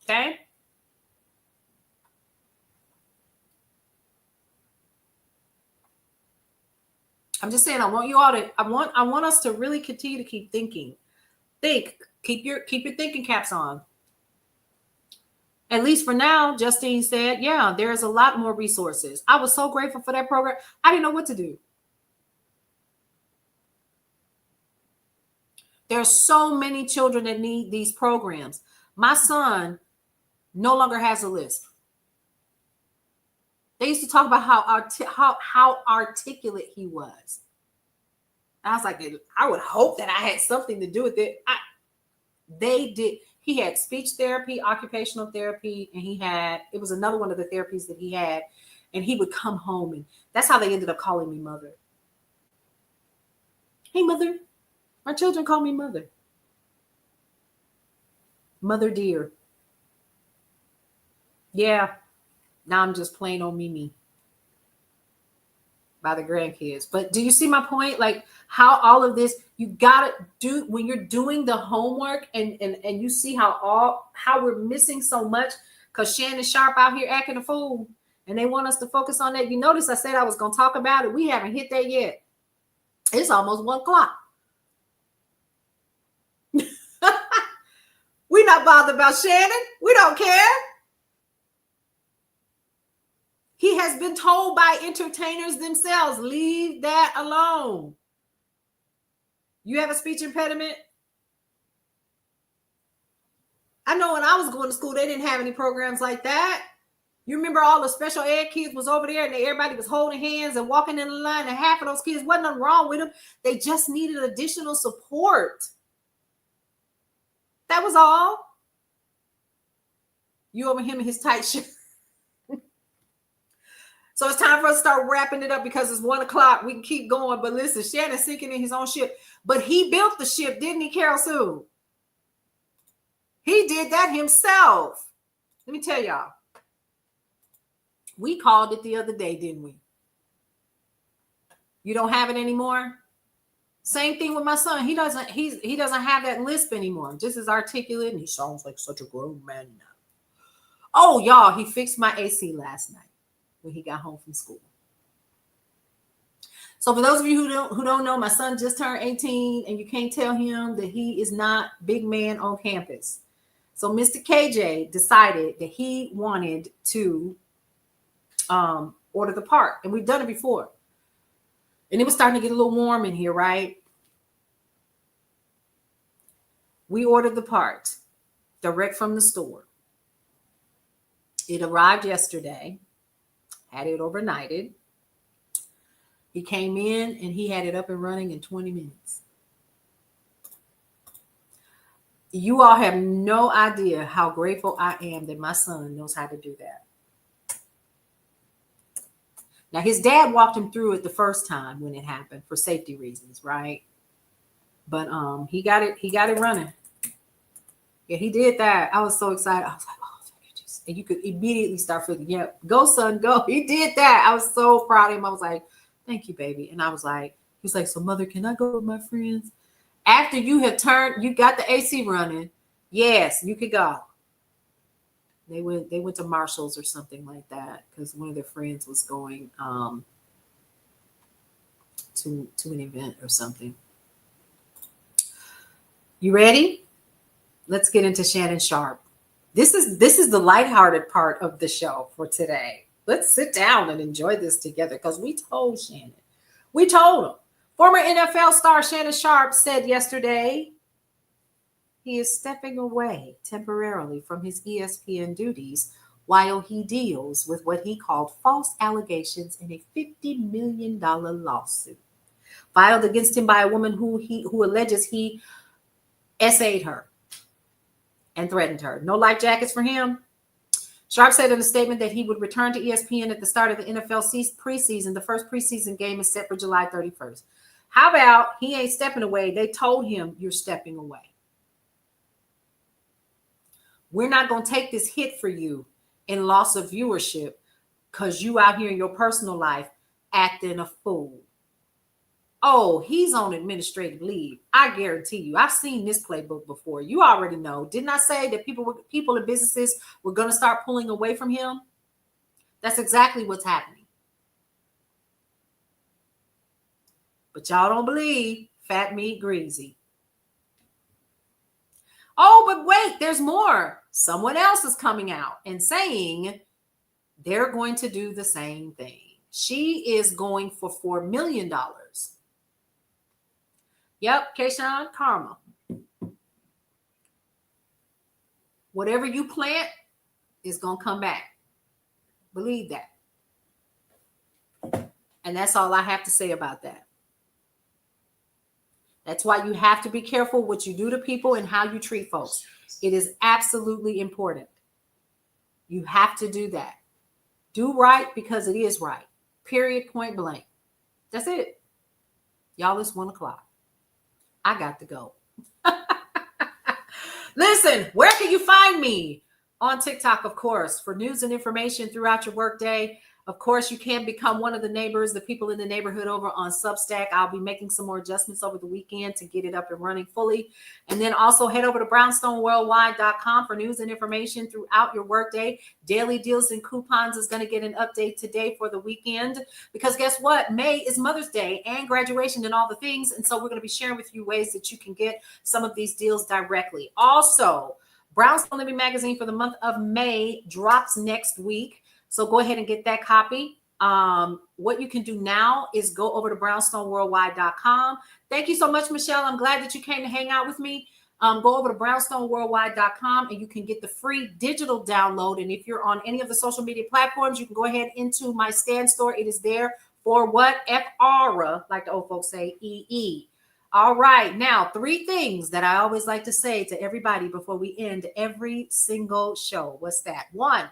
Okay? I'm just saying, I want you all to, I want us to really continue to keep thinking. Think, keep your thinking caps on. At least for now, Justine said, yeah, there's a lot more resources. I was so grateful for that program. I didn't know what to do. There's so many children that need these programs. My son no longer has a lisp. They used to talk about how articulate he was. I was like, I would hope that I had something to do with it. They did. He had speech therapy, occupational therapy, and it was another one of the therapies that he had. And he would come home, and that's how they ended up calling me mother. Hey, mother. My children call me mother. Mother dear. Yeah. Now I'm just plain old Mimi by the grandkids. But do you see my point? Like how all of this, you gotta do when you're doing the homework and you see how we're missing so much because Shannon Sharp out here acting a fool and they want us to focus on that. You notice I said I was gonna talk about it. We haven't hit that yet. It's almost 1 o'clock. We're not bothered about Shannon. We don't care. He has been told by entertainers themselves, leave that alone. You have a speech impediment? I know when I was going to school, they didn't have any programs like that. You remember all the special ed kids was over there and everybody was holding hands and walking in the line, and half of those kids wasn't nothing wrong with them. They just needed additional support. That was all. You over him in his tight shirt. So it's time for us to start wrapping it up because it's 1 o'clock. We can keep going. But listen, Shannon's sinking in his own ship. But he built the ship, didn't he, Carol Sue? He did that himself. Let me tell y'all. We called it the other day, didn't we? You don't have it anymore? Same thing with my son. He doesn't have that lisp anymore. Just as articulate, and he sounds like such a grown man now. Oh, y'all, he fixed my AC last night when he got home from school. So for those of you who don't know, my son just turned 18, and you can't tell him that he is not big man on campus. So Mr. KJ decided that he wanted to order the part, and we've done it before. And it was starting to get a little warm in here, right? We ordered the part direct from the store. It arrived yesterday. Had it overnighted. He came in and he had it up and running in 20 minutes. You all have no idea how grateful I am that my son knows how to do that. Now, his dad walked him through it the first time when it happened for safety reasons, right? But he got it running. Yeah, he did that. I was so excited. I was like, oh, thank you, Jesus. And you could immediately start feeling, yeah, go, son, go. He did that. I was so proud of him. I was like, thank you, baby. And I was like, he was like, so mother, can I go with my friends? After you have turned, you got the AC running. Yes, you could go. They went to Marshall's or something like that because one of their friends was going to an event or something. You ready? Let's get into Shannon Sharp. This is the lighthearted part of the show for today. Let's sit down and enjoy this together because we told Shannon. We told him. Former NFL star Shannon Sharp said yesterday he is stepping away temporarily from his ESPN duties while he deals with what he called false allegations in a $50 million lawsuit filed against him by a woman who alleges he essayed her. and threatened her. No life jackets for him. Sharp said in a statement that he would return to ESPN at the start of the NFL preseason. The first preseason game is set for July 31st. How about he ain't stepping away? They told him you're stepping away. We're not going to take this hit for you in loss of viewership because you out here in your personal life acting a fool. Oh, he's on administrative leave. I guarantee you. I've seen this playbook before. You already know. Didn't I say that people and businesses were going to start pulling away from him? That's exactly what's happening. But y'all don't believe fat meat greasy. Oh, but wait, there's more. Someone else is coming out and saying they're going to do the same thing. She is going for $4 million. Yep, Kayshawn, karma. Whatever you plant is going to come back. Believe that. And that's all I have to say about that. That's why you have to be careful what you do to people and how you treat folks. It is absolutely important. You have to do that. Do right because it is right. Period, point blank. That's it. Y'all, it's 1:00. I got to go. Listen, where can you find me? On TikTok, of course, for news and information throughout your workday. Of course, you can become one of the neighbors, the people in the neighborhood over on Substack. I'll be making some more adjustments over the weekend to get it up and running fully. And then also head over to brownstoneworldwide.com for news and information throughout your workday. Daily deals and coupons is going to get an update today for the weekend. Because guess what? May is Mother's Day and graduation and all the things. And so we're going to be sharing with you ways that you can get some of these deals directly. Also, Brownstone Living Magazine for the month of May drops next week. So go ahead and get that copy. What you can do now is go over to brownstoneworldwide.com. Thank you so much, Michelle. I'm glad that you came to hang out with me. Go over to brownstoneworldwide.com and you can get the free digital download. And if you're on any of the social media platforms, you can go ahead into my stand store. It is there for what? F-R-A, like the old folks say, E-E. All right. Now, 3 things that I always like to say to everybody before we end every single show. What's that? 1,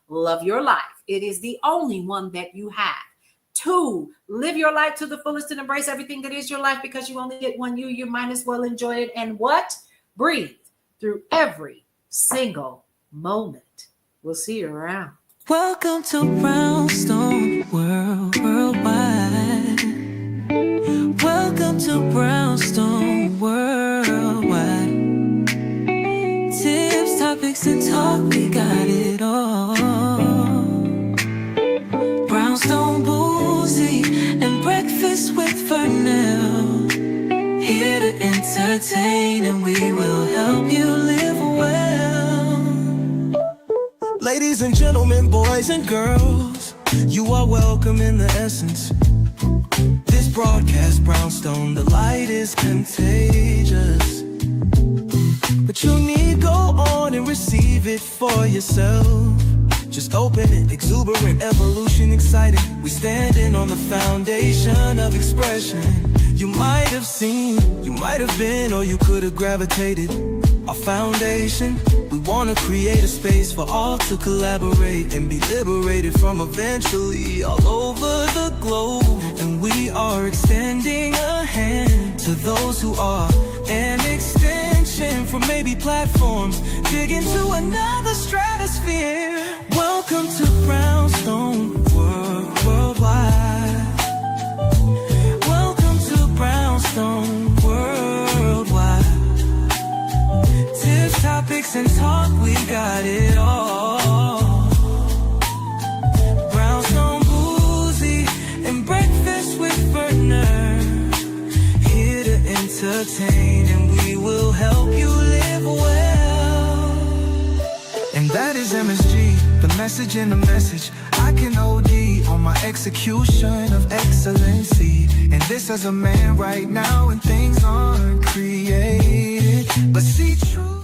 love your life. It is the only one that you have. 2, live your life to the fullest and embrace everything that is your life because you only get one you might as well enjoy it. And what? Breathe through every single moment. We'll see you around. Welcome to Brownstone Worldwide. Welcome to Brownstone Worldwide. Tips, topics, and talk, we got it all. Brownstone Boozy and Breakfast with Vernell. Here to entertain and we will help you live well. Ladies and gentlemen, boys and girls, you are welcome in the essence. This broadcast, Brownstone, the light is contagious. But you need go on and receive it for yourself. Just open it, exuberant, evolution, exciting. We standing on the foundation of expression. You might have seen, you might have been, or you could have gravitated. Our foundation, we want to create a space for all to collaborate and be liberated from eventually all over the globe. And we are extending a hand to those who are an extension from maybe platforms, dig into another stratosphere. Welcome to Brownstone Worldwide. Welcome to Brownstone Worldwide. Tips, topics, and talk, we got it all. Brownstone Boozy and Breakfast with Vernell. Here to entertain and we will help you live well. And that is MSG, the message in the message. I can OD on my execution of excellency. And this as a man right now, and things aren't created, but see true.